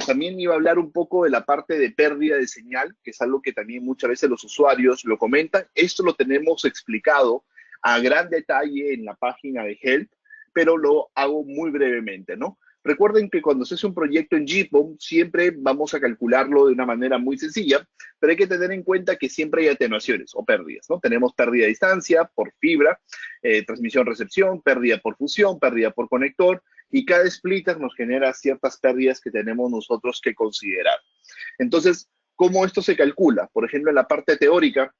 también iba a hablar un poco de la parte de pérdida de señal, que es algo que también muchas veces los usuarios lo comentan. Esto lo tenemos explicado a gran detalle en la página de Help, pero lo hago muy brevemente, ¿no? Recuerden que cuando se hace un proyecto en GPON, siempre vamos a calcularlo de una manera muy sencilla, pero hay que tener en cuenta que siempre hay atenuaciones o pérdidas, ¿no? Tenemos pérdida de distancia por fibra, transmisión-recepción, pérdida por fusión, pérdida por conector, y cada splitter nos genera ciertas pérdidas que tenemos nosotros que considerar. Entonces, ¿cómo esto se calcula? Por ejemplo, en la parte teórica,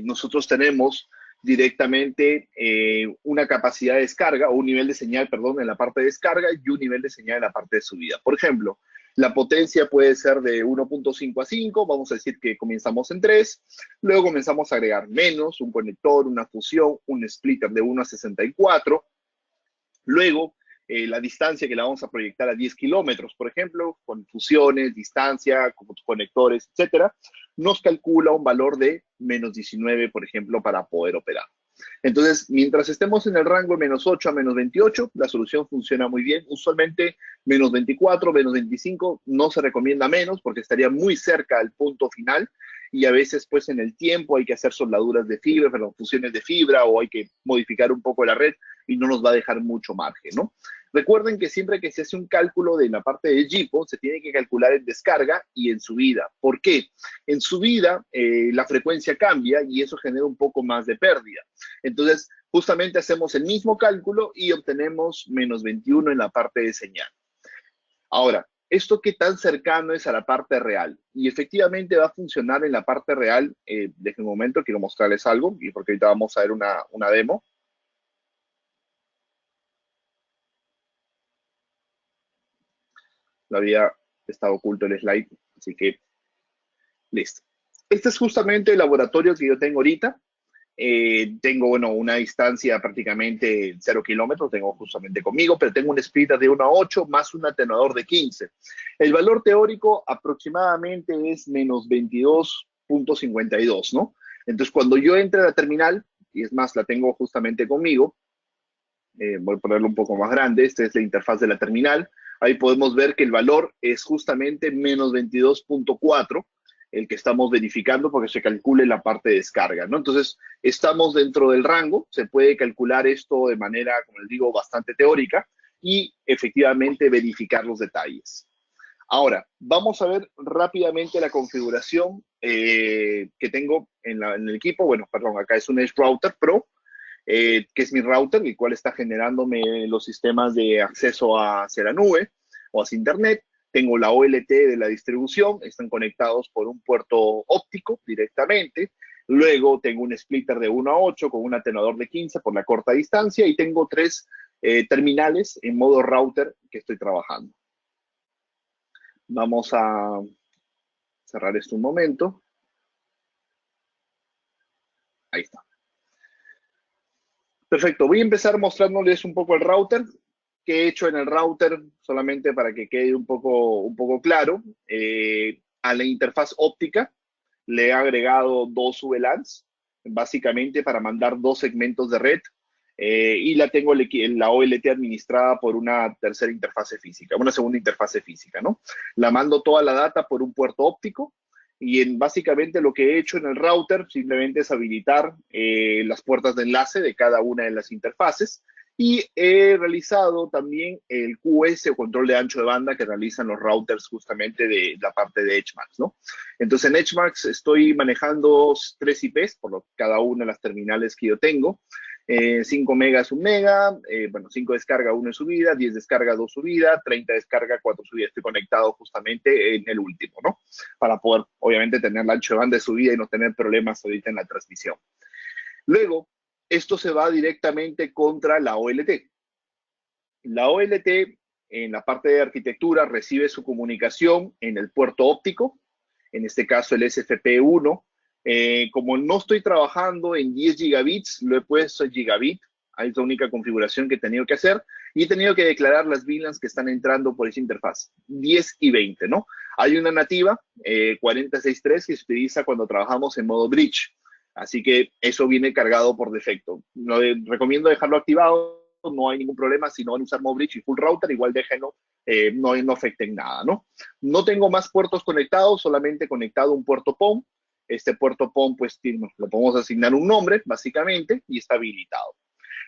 nosotros tenemos directamente una capacidad de descarga o un nivel de señal, perdón, en la parte de descarga y un nivel de señal en la parte de subida. Por ejemplo, la potencia puede ser de 1.5 a 5, vamos a decir que comenzamos en 3, luego comenzamos a agregar menos, un conector, una fusión, un splitter de 1 a 64, luego la distancia que la vamos a proyectar a 10 kilómetros, por ejemplo, con fusiones, distancia, conectores, etcétera, nos calcula un valor de menos 19, por ejemplo, para poder operar. Entonces, mientras estemos en el rango de menos 8 a menos 28, la solución funciona muy bien. Usualmente, menos 24, menos 25 no se recomienda menos porque estaría muy cerca del punto final y a veces, pues, en el tiempo hay que hacer soldaduras de fibra, perdón, fusiones de fibra o hay que modificar un poco la red y no nos va a dejar mucho margen, ¿no? Recuerden que siempre que se hace un cálculo de la parte de GPON, se tiene que calcular en descarga y en subida. ¿Por qué? En subida, la frecuencia cambia y eso genera un poco más de pérdida. Entonces, justamente hacemos el mismo cálculo y obtenemos menos 21 en la parte de señal. Ahora, ¿esto qué tan cercano es a la parte real? Y efectivamente va a funcionar en la parte real. Desde un momento quiero mostrarles algo, y porque ahorita vamos a ver una demo. Lo había estado oculto el slide, así que listo. Este es justamente el laboratorio que yo tengo ahorita. Tengo, bueno, una distancia prácticamente 0 kilómetros, tengo justamente conmigo, pero tengo un splitter de 1 a 8 más un atenuador de 15. El valor teórico aproximadamente es menos 22.52, ¿no? Entonces, cuando yo entre a la terminal, y es más, la tengo justamente conmigo, voy a ponerlo un poco más grande, esta es la interfaz de la terminal, ahí podemos ver que el valor es justamente menos 22.4, el que estamos verificando porque se calcule la parte de descarga, ¿no? Entonces, estamos dentro del rango, se puede calcular esto de manera, como les digo, bastante teórica, y efectivamente verificar los detalles. Ahora, vamos a ver rápidamente la configuración que tengo en el equipo. Bueno, perdón, acá es un Edge Router Pro, que es mi router, el cual está generándome los sistemas de acceso hacia la nube o hacia Internet. Tengo la OLT de la distribución, están conectados por un puerto óptico directamente. Luego tengo un splitter de 1 a 8 con un atenuador de 15 por la corta distancia y tengo 3 terminales en modo router que estoy trabajando. Vamos a cerrar esto un momento. Ahí está. Perfecto, voy a empezar mostrándoles un poco el router. ¿Qué he hecho en el router? Solamente para que quede un poco claro. A la interfaz óptica le he agregado 2 VLANs, básicamente para mandar 2 segmentos de red. Y la tengo la OLT administrada por una tercera interfase física, una segunda interfase física, ¿no? La mando toda la data por un puerto óptico y básicamente lo que he hecho en el router simplemente es habilitar las puertas de enlace de cada una de las interfaces y he realizado también el QoS o control de ancho de banda que realizan los routers justamente de la parte de Edgemax, ¿no? Entonces en Edgemax estoy manejando 3 IPs por cada una de las terminales que yo tengo. 5 megas, 1 mega, bueno, 5 descarga, 1 en subida, 10 descarga, 2 subida, 30 descarga, 4 subida. Estoy conectado justamente en el último, ¿no? Para poder, obviamente, tener el ancho de banda de subida y no tener problemas ahorita en la transmisión. Luego, esto se va directamente contra la OLT. La OLT, en la parte de arquitectura, recibe su comunicación en el puerto óptico, en este caso el SFP1. Como no estoy trabajando en 10 gigabits, lo he puesto en gigabit. Es la única configuración que he tenido que hacer. Y he tenido que declarar las VLANs que están entrando por esa interfaz, 10 y 20, ¿no? Hay una nativa, 46.3, que se utiliza cuando trabajamos en modo bridge. Así que eso viene cargado por defecto. Recomiendo dejarlo activado, no hay ningún problema. Si no van a usar modo bridge y full router, igual déjenlo, no afecten nada, ¿no? No tengo más puertos conectados, solamente conectado un puerto POM. Este puerto POM, pues, lo podemos asignar un nombre, básicamente, y está habilitado.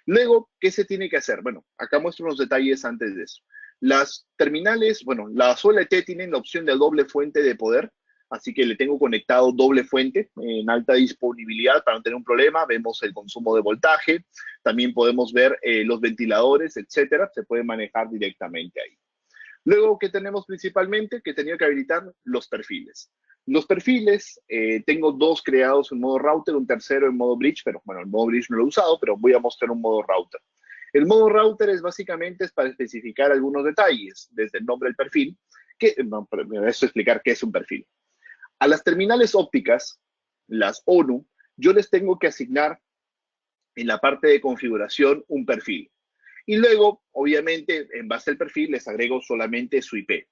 Luego, ¿qué se tiene que hacer? Bueno, acá muestro unos detalles antes de eso. Las terminales, bueno, las OLT tienen la opción de doble fuente de poder, así que le tengo conectado doble fuente en alta disponibilidad para no tener un problema. Vemos el consumo de voltaje, también podemos ver los ventiladores, etcétera. Se puede manejar directamente ahí. Luego, ¿qué tenemos principalmente? Que tenía que habilitar los perfiles. Los perfiles, tengo 2 creados en modo router, un tercero en modo bridge, pero bueno, el modo bridge no lo he usado, pero voy a mostrar un modo router. El modo router es básicamente para especificar algunos detalles, desde el nombre del perfil, me voy a explicar qué es un perfil. A las terminales ópticas, las ONU, yo les tengo que asignar en la parte de configuración un perfil. Y luego, obviamente, en base al perfil, les agrego solamente su IP.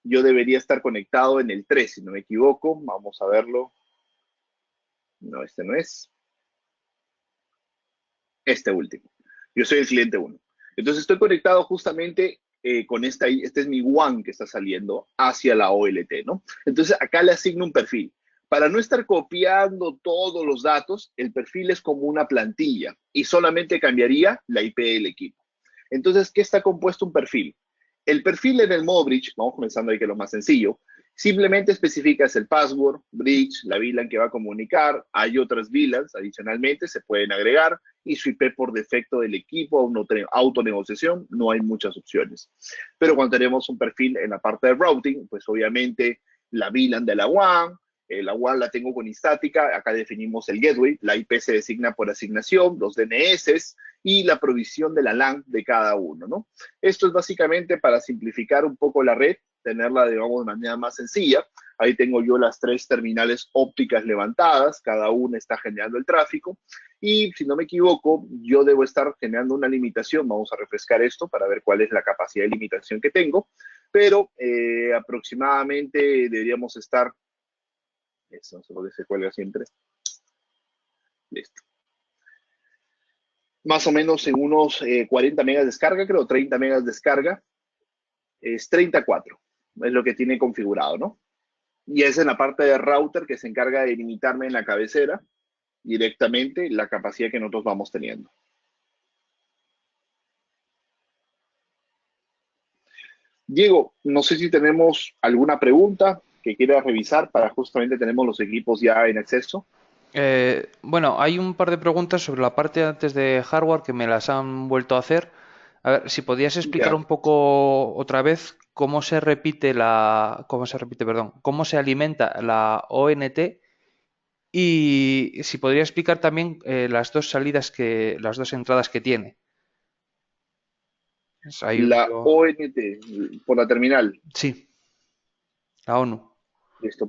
Yo debería estar conectado en el 3, si no me equivoco. Vamos a verlo. No, este no es. Este último. Yo soy el cliente 1. Entonces estoy conectado justamente con este es mi WAN que está saliendo hacia la OLT, ¿no? Entonces acá le asigno un perfil. Para no estar copiando todos los datos, el perfil es como una plantilla y solamente cambiaría la IP del equipo. Entonces, ¿qué está compuesto un perfil? El perfil en el modo bridge, vamos comenzando ahí que es lo más sencillo, simplemente especificas el password, bridge, la VLAN que va a comunicar, hay otras VLANs adicionalmente, se pueden agregar, y su IP por defecto del equipo, autonegociación, no hay muchas opciones. Pero cuando tenemos un perfil en la parte de routing, pues obviamente la VLAN de la WAN, la WAN la tengo con estática, acá definimos el gateway, la IP se designa por asignación, los DNS y la provisión de la LAN de cada uno, ¿no? Esto es básicamente para simplificar un poco la red, tenerla, digamos, de manera más sencilla. Ahí tengo yo las 3 terminales ópticas levantadas, cada una está generando el tráfico. Y si no me equivoco, yo debo estar generando una limitación. Vamos a refrescar esto para ver cuál es la capacidad de limitación que tengo. Pero aproximadamente deberíamos estar... Eso no sé por qué se cuelga siempre. Listo. Más o menos en unos 40 megas de descarga, creo, 30 megas de descarga. Es 34, es lo que tiene configurado, ¿no? Y es en la parte de router que se encarga de limitarme en la cabecera directamente la capacidad que nosotros vamos teniendo. Diego, no sé si tenemos alguna pregunta que quieras revisar para justamente tenemos los equipos ya en acceso. Bueno, hay un par de preguntas sobre la parte antes de hardware que me las han vuelto a hacer. A ver, si podías explicar Ya. un poco otra vez perdón, cómo se alimenta la ONT y si podría explicar también las dos entradas que tiene. La ONT, por la terminal. Sí, la ONU. Listo.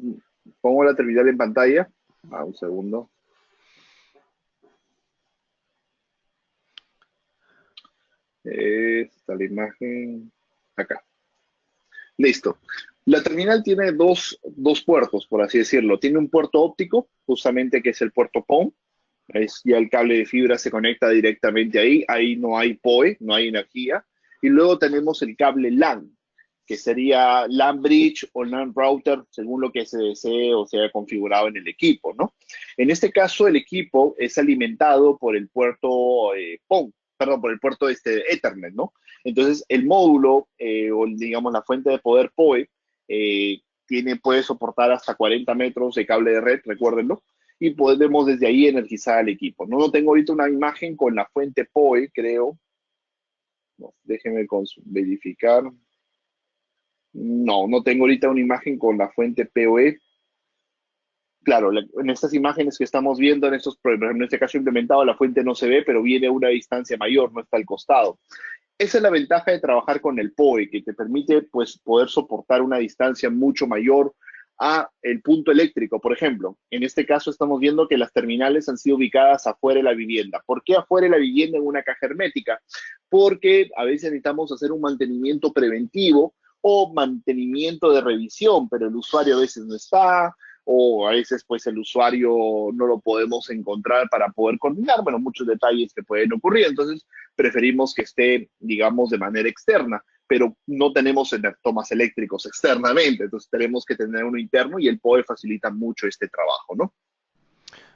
Pongo la terminal en pantalla. Un segundo. Está la imagen. Acá. Listo. La terminal tiene dos puertos, por así decirlo. Tiene un puerto óptico, justamente que es el puerto PON. Es, ya el cable de fibra se conecta directamente ahí. Ahí no hay PoE, no hay energía. Y luego tenemos el cable LAN, que sería LAN Bridge o LAN Router, según lo que se desee o se haya configurado en el equipo, ¿no? En este caso, el equipo es alimentado por el puerto PON, perdón, por el puerto Ethernet, ¿no? Entonces, el módulo, o digamos la fuente de poder PoE, puede soportar hasta 40 metros de cable de red, recuérdenlo, y podemos desde ahí energizar al equipo. No tengo ahorita una imagen con la fuente PoE, creo. No, déjenme verificar. No tengo ahorita una imagen con la fuente PoE. Claro, en estas imágenes que estamos viendo, por ejemplo, en este caso implementado, la fuente no se ve, pero viene a una distancia mayor, no está al costado. Esa es la ventaja de trabajar con el PoE, que te permite pues, poder soportar una distancia mucho mayor a el punto eléctrico. Por ejemplo, en este caso estamos viendo que las terminales han sido ubicadas afuera de la vivienda. ¿Por qué afuera de la vivienda en una caja hermética? Porque a veces necesitamos hacer un mantenimiento preventivo o mantenimiento de revisión, pero el usuario a veces no está, o a veces pues el usuario no lo podemos encontrar para poder coordinar, bueno, muchos detalles que pueden ocurrir, entonces preferimos que esté, digamos, de manera externa, pero no tenemos tomas eléctricos externamente, entonces tenemos que tener uno interno y el PoE facilita mucho este trabajo, ¿no?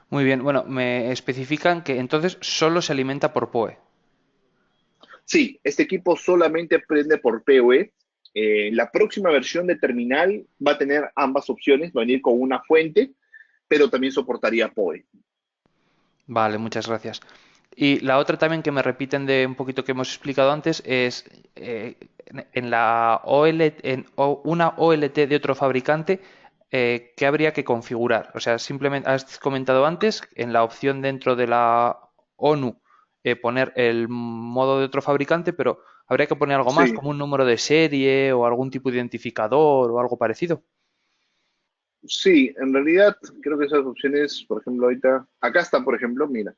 Muy bien, bueno, me especifican que entonces solo se alimenta por PoE. Sí, este equipo solamente prende por PoE. La próxima versión de terminal va a tener ambas opciones, va a venir con una fuente, pero también soportaría PoE. Vale, muchas gracias. Y la otra también que me repiten de un poquito que hemos explicado antes es en la una OLT de otro fabricante, ¿qué habría que configurar? O sea, simplemente has comentado antes en la opción dentro de la ONU poner el modo de otro fabricante, pero habría que poner algo más, Sí, como un número de serie o algún tipo de identificador o algo parecido. sí, en realidad creo que esas opciones, por ejemplo, ahorita, acá está, por ejemplo, mira,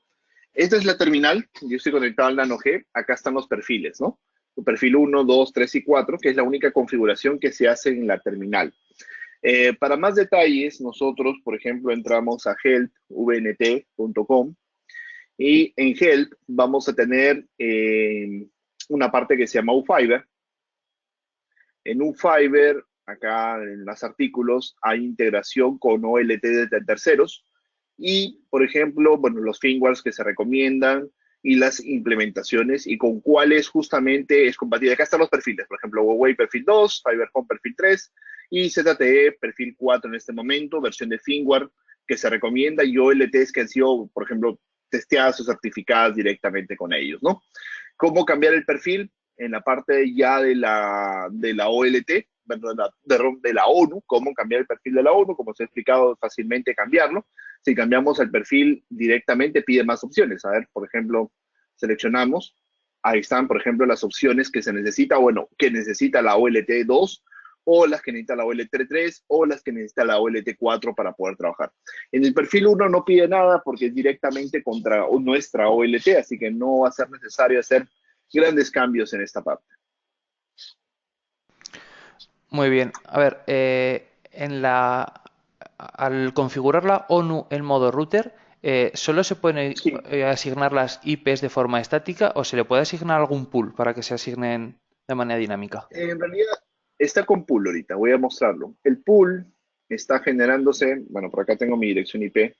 esta es la terminal, yo estoy conectado al Nano G, acá están los perfiles, ¿no? El perfil 1, 2, 3 y 4, que es la única configuración que se hace en la terminal. Para más detalles, nosotros, por ejemplo, entramos a helpvnt.com y en Help vamos a tener una parte que se llama UFiber. En UFiber, acá en los artículos, hay integración con OLT de terceros y, por ejemplo, bueno, los firmwares que se recomiendan y las implementaciones y con cuáles justamente es compatible. Acá están los perfiles, por ejemplo, Huawei perfil 2, FiberCom perfil 3 y ZTE perfil 4 en este momento, versión de firmware que se recomienda y OLTs que han sido, por ejemplo, testeadas o certificadas directamente con ellos, ¿no? ¿Cómo cambiar el perfil? En la parte ya de la OLT, de la ONU, cómo cambiar el perfil de la ONU, como se ha explicado, fácilmente cambiarlo. Si cambiamos el perfil directamente, pide más opciones. A ver, por ejemplo, seleccionamos, ahí están, por ejemplo, las opciones que se necesita, bueno, que necesita la OLT 2 o las que necesita la OLT 3 o las que necesita la OLT 4 para poder trabajar. En el perfil 1 no pide nada porque es directamente contra nuestra OLT, así que no va a ser necesario hacer grandes cambios en esta parte. Muy bien. A ver, al configurar la ONU en modo router, ¿solo se pueden Sí, asignar las IPs de forma estática o se le puede asignar algún pool para que se asignen de manera dinámica? en realidad está con pool ahorita, voy a mostrarlo. El pool está generándose, bueno, por acá tengo mi dirección IP,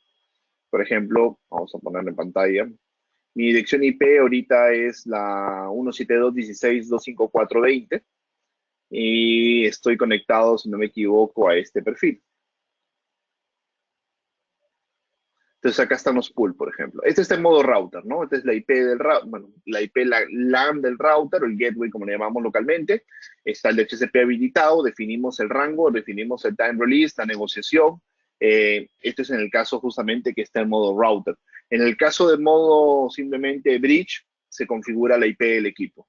por ejemplo, vamos a ponerlo en pantalla. Mi dirección IP ahorita es la 172.16.254.20 y estoy conectado, si no me equivoco, a este perfil. Entonces acá están los pool, por ejemplo. Este está en modo router, ¿no? Esta es la IP del router, bueno, la IP, la LAN del router, o el gateway, como le llamamos localmente. Está el DHCP habilitado, definimos el rango, definimos el time release, la negociación. Esto es en el caso justamente que está en modo router. En el caso de modo simplemente bridge, se configura la IP del equipo.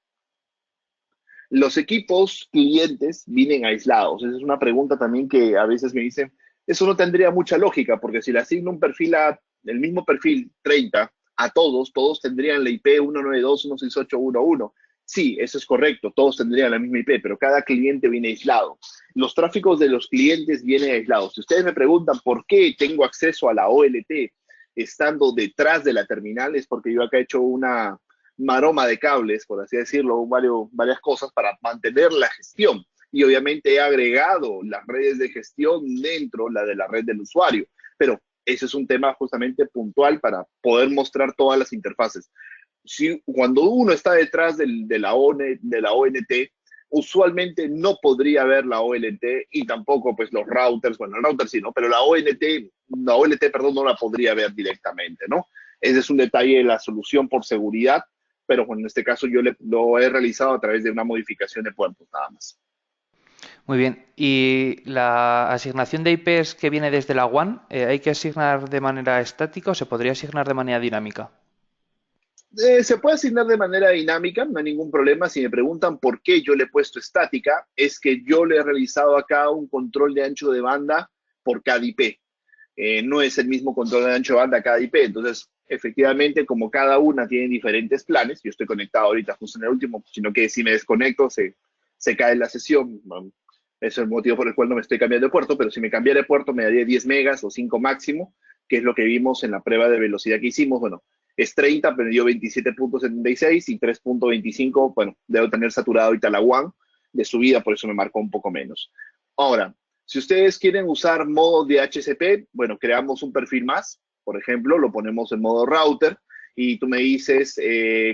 Los equipos clientes vienen aislados. Esa es una pregunta también que a veces me dicen, eso no tendría mucha lógica, porque si le asigno un perfil el mismo perfil 30 a todos, todos tendrían la IP 192.168.1.1. Sí, eso es correcto, todos tendrían la misma IP, pero cada cliente viene aislado. Los tráficos de los clientes vienen aislados. Si ustedes me preguntan por qué tengo acceso a la OLT estando detrás de la terminal, es porque yo acá he hecho una maroma de cables, por así decirlo, varias cosas para mantener la gestión. Y obviamente he agregado las redes de gestión dentro, la de la red del usuario. Pero ese es un tema justamente puntual para poder mostrar todas las interfaces. Si, cuando uno está detrás de la ONT, usualmente no podría ver la OLT y tampoco pues los routers, bueno, el router sí, ¿no? Pero la OLT, perdón, no la podría ver directamente, ¿no? Ese es un detalle de la solución por seguridad, pero bueno, en este caso lo he realizado a través de una modificación de puertos nada más. Muy bien. ¿Y la asignación de IPs que viene desde la WAN, hay que asignar de manera estática o se podría asignar de manera dinámica? Se puede asignar de manera dinámica, no hay ningún problema. Si me preguntan por qué yo le he puesto estática, es que yo le he realizado acá un control de ancho de banda por cada IP. No es el mismo control de ancho de banda cada IP. Entonces, efectivamente, como cada una tiene diferentes planes, yo estoy conectado ahorita justo en el último, sino que si me desconecto se cae la sesión. Bueno, ese es el motivo por el cual no me estoy cambiando de puerto, pero si me cambiara de puerto me daría 10 megas o 5 máximo, que es lo que vimos en la prueba de velocidad que hicimos. Bueno, es 30, pero dio 27.76 y 3.25, bueno, debo tener saturado ahorita la WAN de subida, por eso me marcó un poco menos. Ahora, si ustedes quieren usar modo de HCP, bueno, creamos un perfil más, por ejemplo, lo ponemos en modo router y tú me dices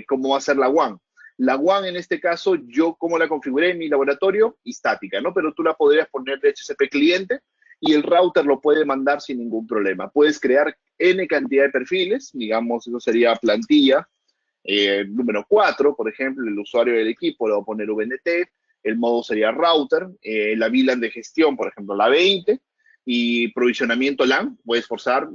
cómo va a ser la WAN. La WAN en este caso, yo como la configuré en mi laboratorio, estática, ¿no? Pero tú la podrías poner de HCP cliente y el router lo puede mandar sin ningún problema. Puedes crear N cantidad de perfiles, digamos, eso sería plantilla, número 4, por ejemplo, el usuario del equipo le va a poner VNT, el modo sería router, la VLAN de gestión, por ejemplo, la 20, y provisionamiento LAN, puedes forzar,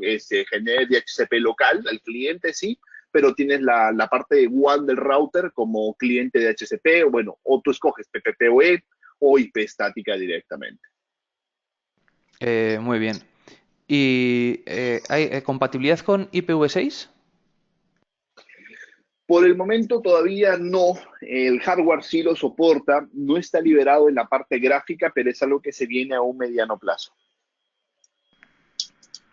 genere DHCP local al cliente, sí, pero tienes la parte de WAN del router como cliente de HCP, o bueno, o tú escoges PPPoE o IP estática directamente. Muy bien. ¿Y hay compatibilidad con IPv6? Por el momento todavía no, el hardware sí lo soporta, no está liberado en la parte gráfica, pero es algo que se viene a un mediano plazo.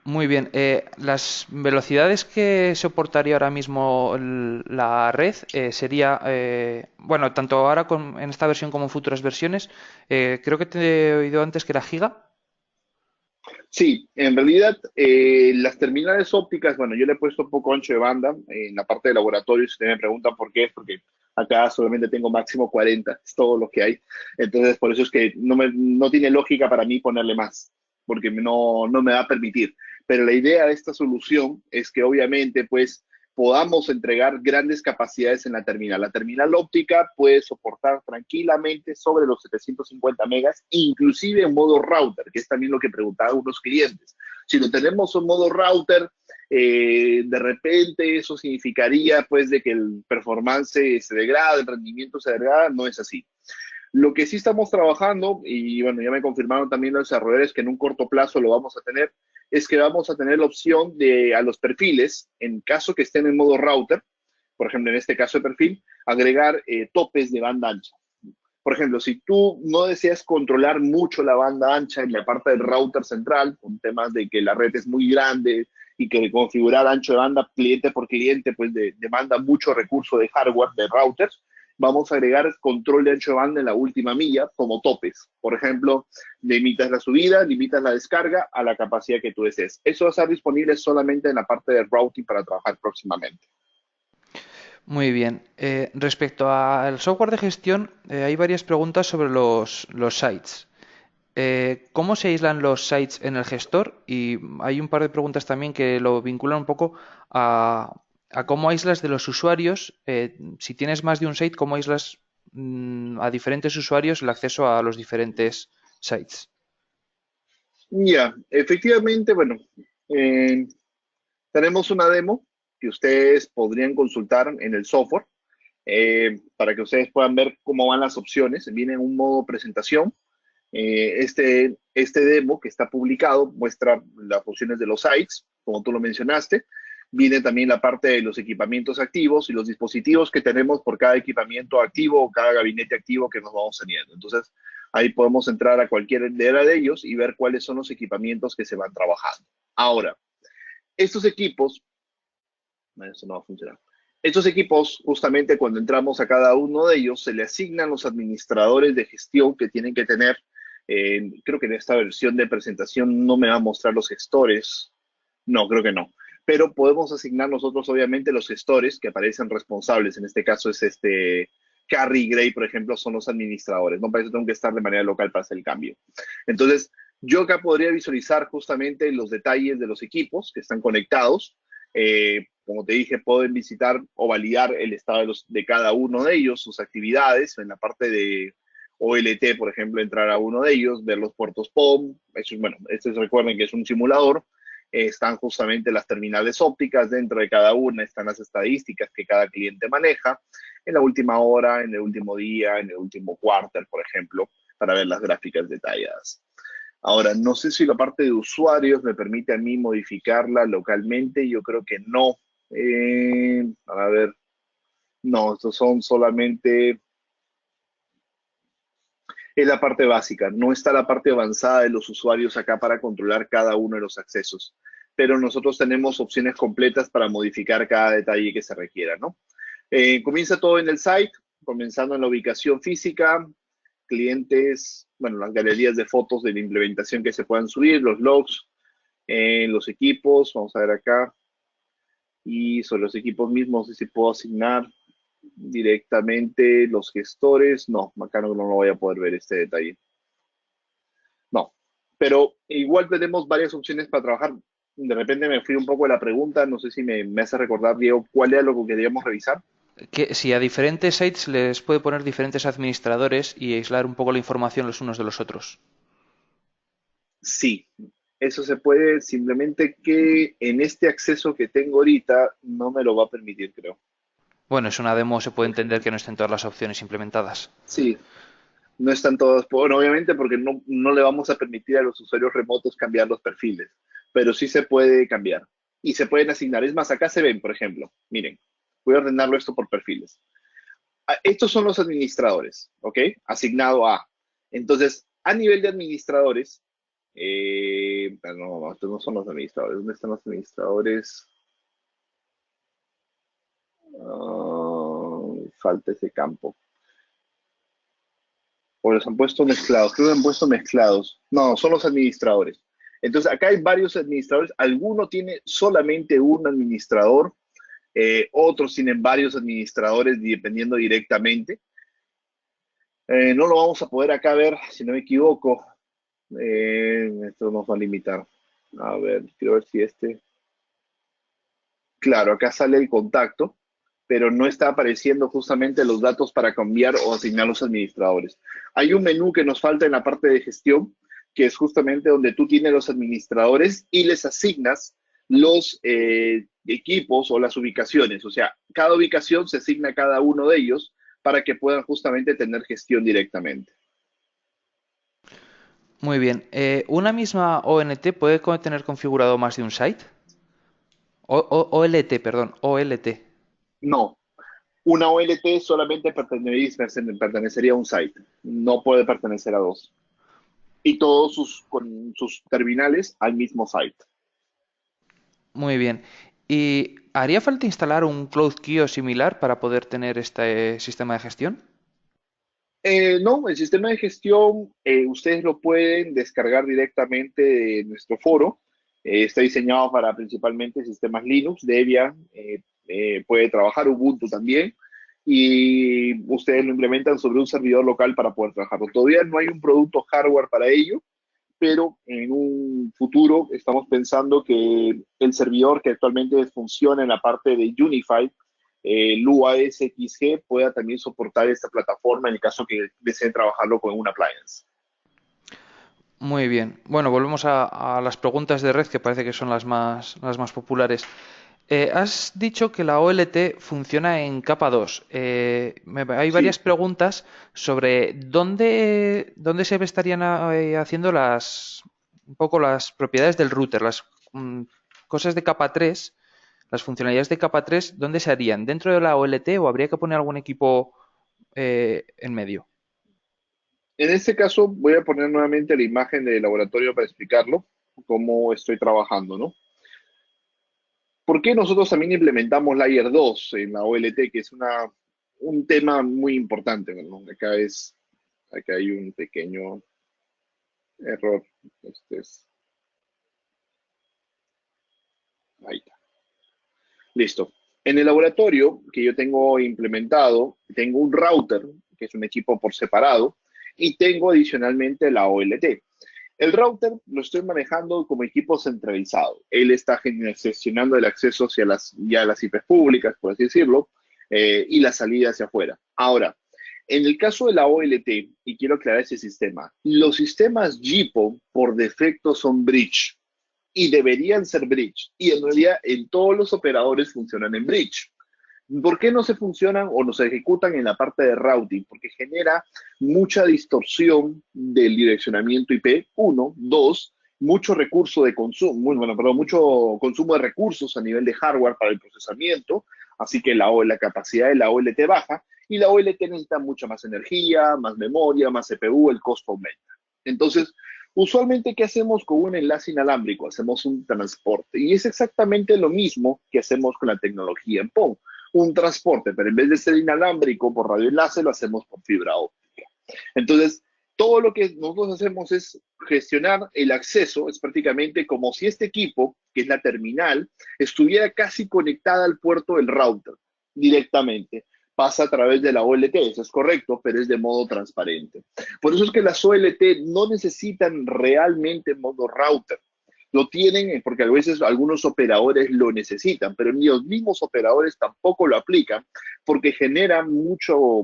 Muy bien. Las velocidades que soportaría ahora mismo la red sería, bueno, tanto ahora en esta versión como en futuras versiones, creo que te he oído antes que era giga. Sí, en realidad las terminales ópticas, bueno, yo le he puesto poco ancho de banda en la parte de laboratorio. Si ustedes me preguntan por qué, es porque acá solamente tengo máximo 40, es todo lo que hay. Entonces, por eso es que no tiene lógica para mí ponerle más, porque no me va a permitir. Pero la idea de esta solución es que obviamente, pues, podamos entregar grandes capacidades en la terminal. La terminal óptica puede soportar tranquilamente sobre los 750 megas, inclusive en modo router, que es también lo que preguntaban unos clientes. Si lo tenemos en modo router, de repente eso significaría pues de que el performance se degrada, el rendimiento se degrada, no es así. Lo que sí estamos trabajando, y bueno, ya me confirmaron también los desarrolladores que en un corto plazo lo vamos a tener, es que vamos a tener la opción de a los perfiles, en caso que estén en modo router, por ejemplo, en este caso de perfil, agregar topes de banda ancha. Por ejemplo, si tú no deseas controlar mucho la banda ancha en la parte del router central, con temas de que la red es muy grande y que configurar ancho de banda cliente por cliente, pues demanda mucho recurso de hardware, de routers, vamos a agregar control de ancho de banda en la última milla como topes. Por ejemplo, limitas la subida, limitas la descarga a la capacidad que tú desees. Eso va a estar disponible solamente en la parte de routing para trabajar próximamente. Muy bien. Respecto al software de gestión, hay varias preguntas sobre los sites. ¿Cómo se aíslan los sites en el gestor? Y hay un par de preguntas también que lo vinculan un poco a, a cómo aíslas de los usuarios. Si tienes más de un site, ¿cómo aíslas a diferentes usuarios el acceso a los diferentes sites? Ya, efectivamente, bueno, eh, tenemos una demo que ustedes podrían consultar en el software para que ustedes puedan ver cómo van las opciones. Viene en un modo presentación. Este demo que está publicado muestra las funciones de los sites, como tú lo mencionaste. Viene también la parte de los equipamientos activos y los dispositivos que tenemos por cada equipamiento activo o cada gabinete activo que nos vamos teniendo. Entonces, ahí podemos entrar a cualquier de ellos y ver cuáles son los equipamientos que se van trabajando. Ahora, estos equipos, eso no va a funcionar. Estos equipos, justamente cuando entramos a cada uno de ellos, se le asignan los administradores de gestión que tienen que tener. Creo que en esta versión de presentación no me va a mostrar los gestores. No, creo que no. Pero podemos asignar nosotros, obviamente, los gestores que aparecen responsables. En este caso es Carrie y Gray, por ejemplo, son los administradores. No, para eso tengo que estar de manera local para hacer el cambio. Entonces, yo acá podría visualizar justamente los detalles de los equipos que están conectados. Como te dije, pueden visitar o validar el estado de cada uno de ellos, sus actividades, en la parte de OLT, por ejemplo, entrar a uno de ellos, ver los puertos POM. Eso, bueno, recuerden que es un simulador. Están justamente las terminales ópticas, dentro de cada una están las estadísticas que cada cliente maneja, en la última hora, en el último día, en el último quarter, por ejemplo, para ver las gráficas detalladas. Ahora, no sé si la parte de usuarios me permite a mí modificarla localmente, yo creo que no. A ver, no, estos son solamente, es la parte básica, no está la parte avanzada de los usuarios acá para controlar cada uno de los accesos, pero nosotros tenemos opciones completas para modificar cada detalle que se requiera, ¿no? Comienza todo en el site, comenzando en la ubicación física, clientes, bueno, las galerías de fotos de la implementación que se puedan subir, los logs, los equipos, vamos a ver acá, y sobre los equipos mismos, si puedo asignar directamente los gestores, no, acá no lo voy a poder ver este detalle. No, pero igual tenemos varias opciones para trabajar. De repente me fui un poco de la pregunta, no sé si me hace recordar, Diego, cuál era lo que queríamos revisar. Que si a diferentes sites les puede poner diferentes administradores y aislar un poco la información los unos de los otros. Sí, eso se puede, simplemente que en este acceso que tengo ahorita no me lo va a permitir, creo. Bueno, es una demo, se puede entender que no estén todas las opciones implementadas. Sí, no están todos, bueno, obviamente porque no le vamos a permitir a los usuarios remotos cambiar los perfiles, pero sí se puede cambiar y se pueden asignar. Es más, acá se ven, por ejemplo, miren, voy a ordenarlo esto por perfiles. Estos son los administradores, ¿ok? Asignado a. Entonces, a nivel de administradores, no, estos no son los administradores. ¿Dónde están los administradores? Falta ese campo. O los han puesto mezclados. Creo que han puesto mezclados. No, son los administradores. Entonces, acá hay varios administradores. Alguno tiene solamente un administrador. Otros tienen varios administradores dependiendo directamente. No lo vamos a poder acá ver, si no me equivoco. Esto nos va a limitar. A ver, quiero ver si este. Claro, acá sale el contacto, pero no está apareciendo justamente los datos para cambiar o asignar los administradores. Hay un menú que nos falta en la parte de gestión, que es justamente donde tú tienes los administradores y les asignas los equipos o las ubicaciones. O sea, cada ubicación se asigna a cada uno de ellos para que puedan justamente tener gestión directamente. Muy bien. ¿Una misma ONT puede tener configurado más de un site? OLT, perdón, OLT. No, una OLT solamente pertenecería a un site, no puede pertenecer a dos. Y todos con sus terminales al mismo site. Muy bien. ¿Y haría falta instalar un Cloud Key o similar para poder tener este sistema de gestión? No, el sistema de gestión ustedes lo pueden descargar directamente de nuestro foro. Está diseñado para principalmente sistemas Linux, Debian. puede trabajar, Ubuntu también, y ustedes lo implementan sobre un servidor local para poder trabajarlo. Todavía no hay un producto hardware para ello, pero en un futuro estamos pensando que el servidor que actualmente funciona en la parte de Unify, el UASXG, pueda también soportar esta plataforma en el caso que deseen trabajarlo con un appliance. Muy bien. Bueno, volvemos a las preguntas de red que parece que son las más populares. Has dicho que la OLT funciona en capa 2. Hay varias Sí, preguntas sobre dónde se estarían haciendo un poco las propiedades del router, las cosas de capa 3, las funcionalidades de capa 3, ¿dónde se harían? ¿Dentro de la OLT o habría que poner algún equipo en medio? en este caso voy a poner nuevamente la imagen del laboratorio para explicarlo, cómo estoy trabajando, ¿no? ¿Por qué nosotros también implementamos Layer 2 en la OLT, que es un tema muy importante, ¿no? Acá hay un pequeño error. Este es, ahí está. Listo. En el laboratorio que yo tengo implementado, tengo un router, que es un equipo por separado, y tengo adicionalmente la OLT. El router lo estoy manejando como equipo centralizado. Él está gestionando el acceso hacia ya las IPs públicas, por así decirlo, y la salida hacia afuera. Ahora, en el caso de la OLT, y quiero aclarar ese sistema, los sistemas GPO por defecto son bridge y deberían ser bridge. Y en realidad en todos los operadores funcionan en bridge. ¿Por qué no se funcionan o no se ejecutan en la parte de routing? Porque genera mucha distorsión del direccionamiento IP, uno. Dos, mucho recurso de consumo, bueno, perdón, mucho consumo de recursos a nivel de hardware para el procesamiento, así que la capacidad de la OLT baja y la OLT necesita mucha más energía, más memoria, más CPU, el costo aumenta. Entonces, usualmente, ¿qué hacemos con un enlace inalámbrico? Hacemos un transporte y es exactamente lo mismo que hacemos con la tecnología en PON, un transporte, pero en vez de ser inalámbrico por radioenlace, lo hacemos por fibra óptica. Entonces, todo lo que nosotros hacemos es gestionar el acceso, es prácticamente como si este equipo, que es la terminal, estuviera casi conectada al puerto del router directamente. Pasa a través de la OLT, eso es correcto, pero es de modo transparente. Por eso es que las OLT no necesitan realmente modo router. Lo tienen porque a veces algunos operadores lo necesitan, pero ni los mismos operadores tampoco lo aplican porque genera mucho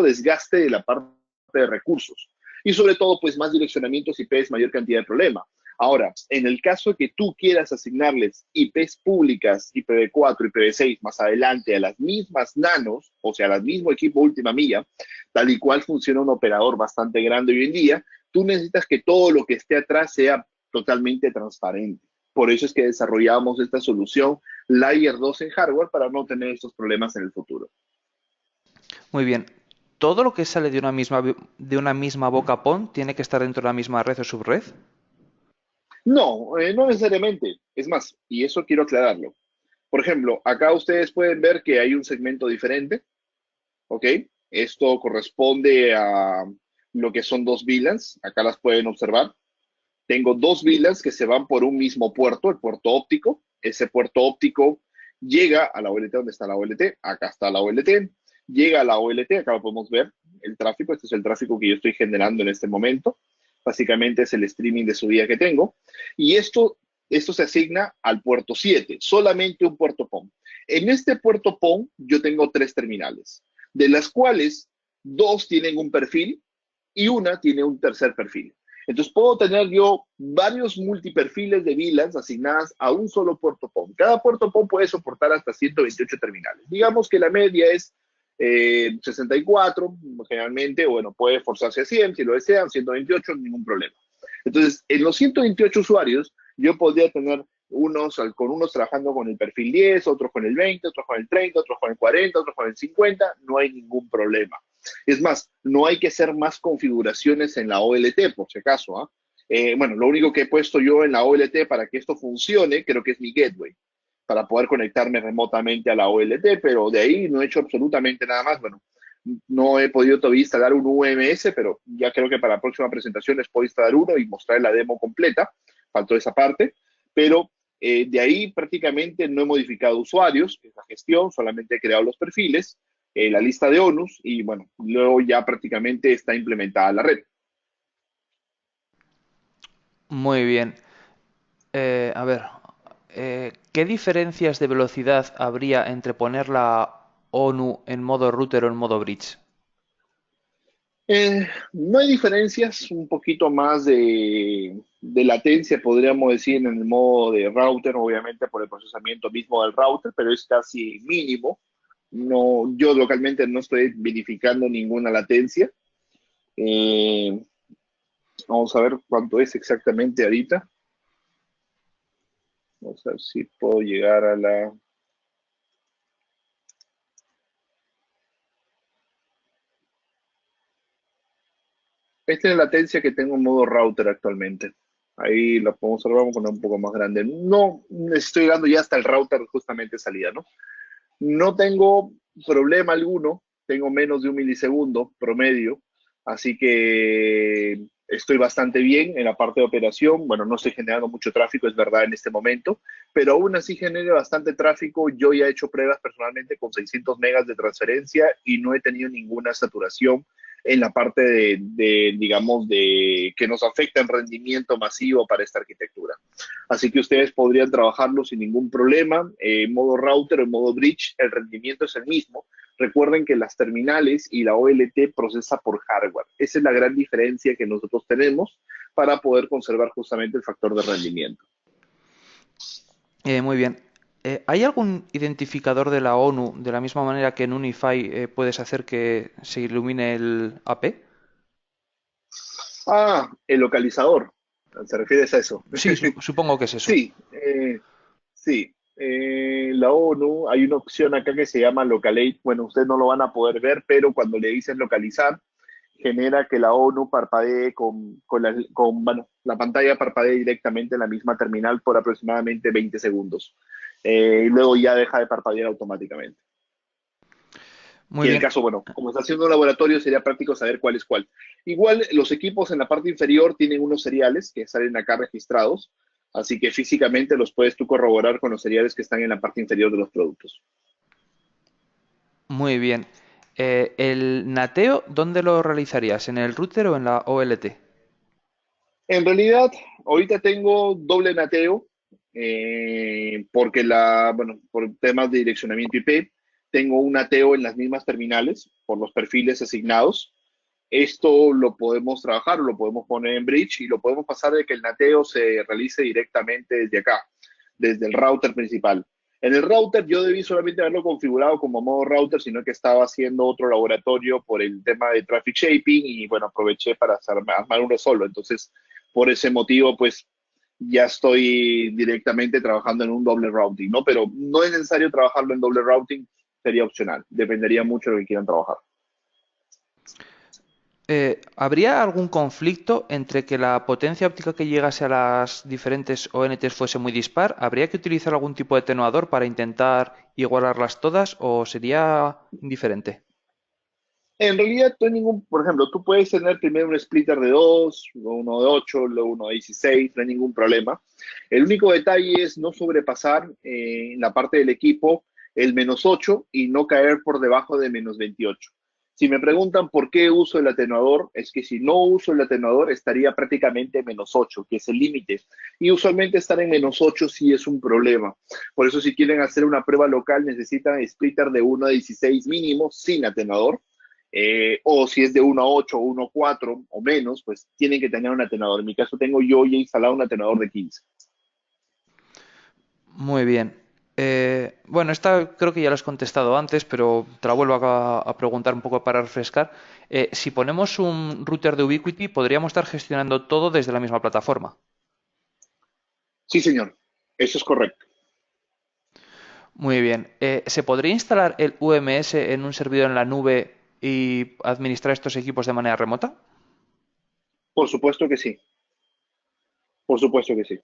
desgaste de la parte de recursos. Y sobre todo, pues más direccionamientos IPs, mayor cantidad de problema. Ahora, en el caso de que tú quieras asignarles IPs públicas, IPv4, IPv6 más adelante a las mismas nanos, o sea, al mismo equipo última milla, tal y cual funciona un operador bastante grande hoy en día, tú necesitas que todo lo que esté atrás sea totalmente transparente. Por eso es que desarrollamos esta solución Layer 2 en hardware para no tener estos problemas en el futuro. Muy bien. ¿Todo lo que sale de una misma boca PON tiene que estar dentro de la misma red o subred? No, no necesariamente. Es más, y eso quiero aclararlo. Por ejemplo, acá ustedes pueden ver que hay un segmento diferente, ¿ok? Esto corresponde a lo que son dos VLANs. Acá las pueden observar. Tengo dos VLANs que se van por un mismo puerto, el puerto óptico. Ese puerto óptico llega a la OLT, ¿dónde está la OLT? Acá está la OLT. Llega a la OLT, acá lo podemos ver, el tráfico. Este es el tráfico que yo estoy generando en este momento. Básicamente es el streaming de subida que tengo. Y esto se asigna al puerto 7, solamente un puerto PON. En este puerto PON yo tengo tres terminales, de las cuales dos tienen un perfil y una tiene un tercer perfil. Entonces puedo tener yo varios multiperfiles de VLANs asignadas a un solo puerto PON. Cada puerto PON puede soportar hasta 128 terminales. Digamos que la media es 64, generalmente, bueno, puede forzarse a 100, si lo desean, 128, ningún problema. Entonces, en los 128 usuarios, yo podría tener con unos trabajando con el perfil 10, otros con el 20, otros con el 30, otros con el 40, otros con el 50, no hay ningún problema. Es más, no hay que hacer más configuraciones en la OLT, por si acaso. Bueno, lo único que he puesto yo en la OLT para que esto funcione, creo que es mi gateway, para poder conectarme remotamente a la OLT, pero de ahí no he hecho absolutamente nada más. Bueno, no he podido todavía instalar un UMS, pero ya creo que para la próxima presentación les puedo instalar uno y mostrar la demo completa. Faltó esa parte, pero De ahí prácticamente no he modificado usuarios, que es la gestión, solamente he creado los perfiles, la lista de ONUs y bueno, luego ya prácticamente está implementada la red. Muy bien. A ver, ¿qué diferencias de velocidad habría entre poner la ONU en modo router o en modo bridge? No hay diferencias, un poquito más de latencia, podríamos decir, en el modo de router, obviamente por el procesamiento mismo del router, pero es casi mínimo. No, yo localmente no estoy verificando ninguna latencia. Eh, Vamos a ver cuánto es exactamente ahorita. Vamos a ver si puedo llegar a la... Esta es la latencia que tengo en modo router actualmente. Ahí la podemos observar, vamos a poner un poco más grande. No estoy llegando ya hasta el router justamente de salida, ¿no? No tengo problema alguno, tengo menos de un milisegundo promedio, así que estoy bastante bien en la parte de operación. Bueno, no estoy generando mucho tráfico, es verdad, en este momento, pero aún así genera bastante tráfico. Yo ya he hecho pruebas personalmente con 600 megas de transferencia y no he tenido ninguna saturación en la parte digamos, de que nos afecta en rendimiento masivo para esta arquitectura. Así que ustedes podrían trabajarlo sin ningún problema, en modo router o en modo bridge, el rendimiento es el mismo. Recuerden que las terminales y la OLT procesa por hardware. Esa es la gran diferencia que nosotros tenemos para poder conservar justamente el factor de rendimiento. Muy bien. ¿Hay algún identificador de la ONU de la misma manera que en Unify puedes hacer que se ilumine el AP? Ah, el localizador. ¿Se refieres a eso? Sí, supongo que es eso. Sí, sí. La ONU, hay una opción acá que se llama Localate. Bueno, ustedes no lo van a poder ver, pero cuando le dicen localizar, genera que la ONU parpadee bueno, la pantalla parpadee directamente en la misma terminal por aproximadamente 20 segundos. Y luego ya deja de parpadear automáticamente. Muy Y en el bien. caso, bueno, como está haciendo un laboratorio, sería práctico saber cuál es cuál. Igual, los equipos en la parte inferior tienen unos seriales que salen acá registrados, así que físicamente los puedes tú corroborar con los seriales que están en la parte inferior de los productos. Muy bien. ¿El nateo dónde lo realizarías? ¿En el router o en la OLT? En realidad, ahorita tengo doble nateo, porque bueno, por temas de direccionamiento IP, tengo un nateo en las mismas terminales por los perfiles asignados. Esto lo podemos trabajar, lo podemos poner en bridge y lo podemos pasar de que el nateo se realice directamente desde acá, desde el router principal. En el router yo debí solamente haberlo configurado como modo router, sino que estaba haciendo otro laboratorio por el tema de traffic shaping y bueno, aproveché para armar uno solo. Entonces, por ese motivo, pues ya estoy directamente trabajando en un doble routing, ¿no? Pero no es necesario trabajarlo en doble routing, sería opcional, dependería mucho de lo que quieran trabajar. ¿Habría algún conflicto entre que la potencia óptica que llegase a las diferentes ONTs fuese muy dispar? ¿Habría que utilizar algún tipo de atenuador para intentar igualarlas todas o sería indiferente? En realidad, no hay ningún, por ejemplo, tú puedes tener primero un splitter de 2, luego uno de 8, luego uno de 16, no hay ningún problema. El único detalle es no sobrepasar en la parte del equipo el -8 y no caer por debajo de -28. Si me preguntan por qué uso el atenuador, es que si no uso el atenuador estaría prácticamente -8, que es el límite. Y usualmente estar en -8 sí es un problema. Por eso si quieren hacer una prueba local necesitan splitter de 1 a 16 mínimo sin atenuador, o si es de 1 a 8 o 1 a 4 o menos, pues tienen que tener un atenuador. En mi caso tengo yo ya instalado un atenuador de 15. Muy bien. Bueno, esta creo que ya lo has contestado antes, pero te la vuelvo a preguntar un poco para refrescar. Si ponemos un router de Ubiquiti, podríamos estar gestionando todo desde la misma plataforma. Sí, señor, eso es correcto. Muy bien. ¿Se podría instalar el UMS en un servidor en la nube y administrar estos equipos de manera remota? Por supuesto que sí, por supuesto que sí.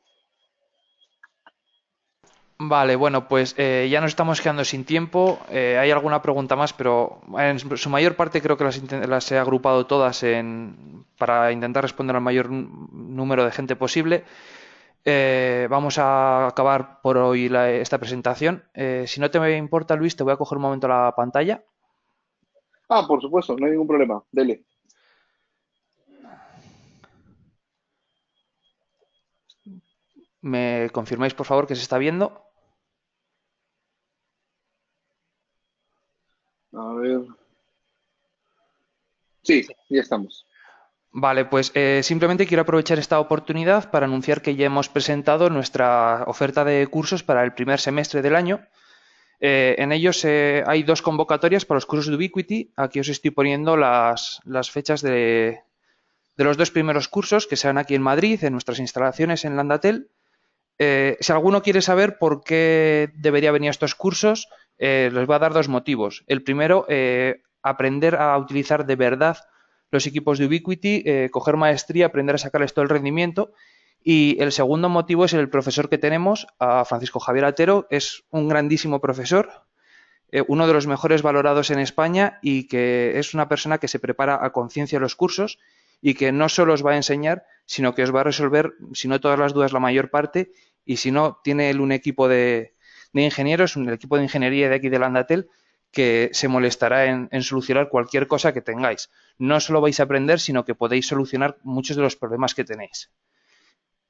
Vale, bueno, pues ya nos estamos quedando sin tiempo. Hay alguna pregunta más, pero en su mayor parte creo que las he agrupado todas para intentar responder al mayor número de gente posible. Vamos a acabar por hoy esta presentación. Si no te importa, Luis, te voy a coger un momento la pantalla. Ah, por supuesto, no hay ningún problema. Dele. ¿Me confirmáis, por favor, que se está viendo? A ver. Sí, ya estamos. Vale, pues simplemente quiero aprovechar esta oportunidad para anunciar que ya hemos presentado nuestra oferta de cursos para el primer semestre del año. En ellos hay dos convocatorias para los cursos de Ubiquiti. Aquí os estoy poniendo las fechas de los dos primeros cursos que serán aquí en Madrid, en nuestras instalaciones en Landatel. Si alguno quiere saber por qué debería venir a estos cursos, les voy a dar dos motivos. El primero, aprender a utilizar de verdad los equipos de Ubiquiti, coger maestría, aprender a sacarles todo el rendimiento. Y el segundo motivo es el profesor que tenemos, a Francisco Javier Atero. Es un grandísimo profesor, uno de los mejores valorados en España y que es una persona que se prepara a conciencia los cursos y que no solo os va a enseñar, sino que os va a resolver, si no todas las dudas, la mayor parte, y si no, tiene él un equipo de ingenieros, un equipo de ingeniería de aquí de Landatel, que se molestará en solucionar cualquier cosa que tengáis. No solo vais a aprender, sino que podéis solucionar muchos de los problemas que tenéis.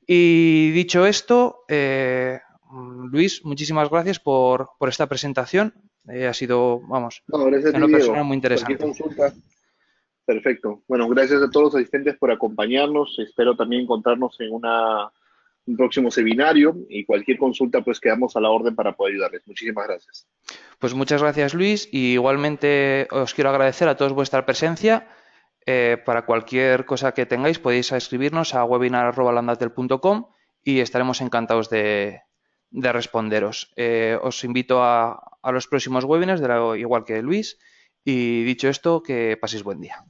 Y dicho esto, Luis, muchísimas gracias por esta presentación. Ha sido, vamos, No, gracias a en ti, lo personal Diego. muy Cualquier interesante. consulta. Perfecto. Bueno, gracias a todos los asistentes por acompañarnos. Espero también encontrarnos en un próximo seminario y cualquier consulta, pues quedamos a la orden para poder ayudarles. Muchísimas gracias. Pues muchas gracias, Luis, y igualmente os quiero agradecer a todos vuestra presencia. Para cualquier cosa que tengáis podéis escribirnos a webinar@landatel.com y estaremos encantados de responderos. Os invito a los próximos webinars, igual que Luis, y dicho esto, que paséis buen día.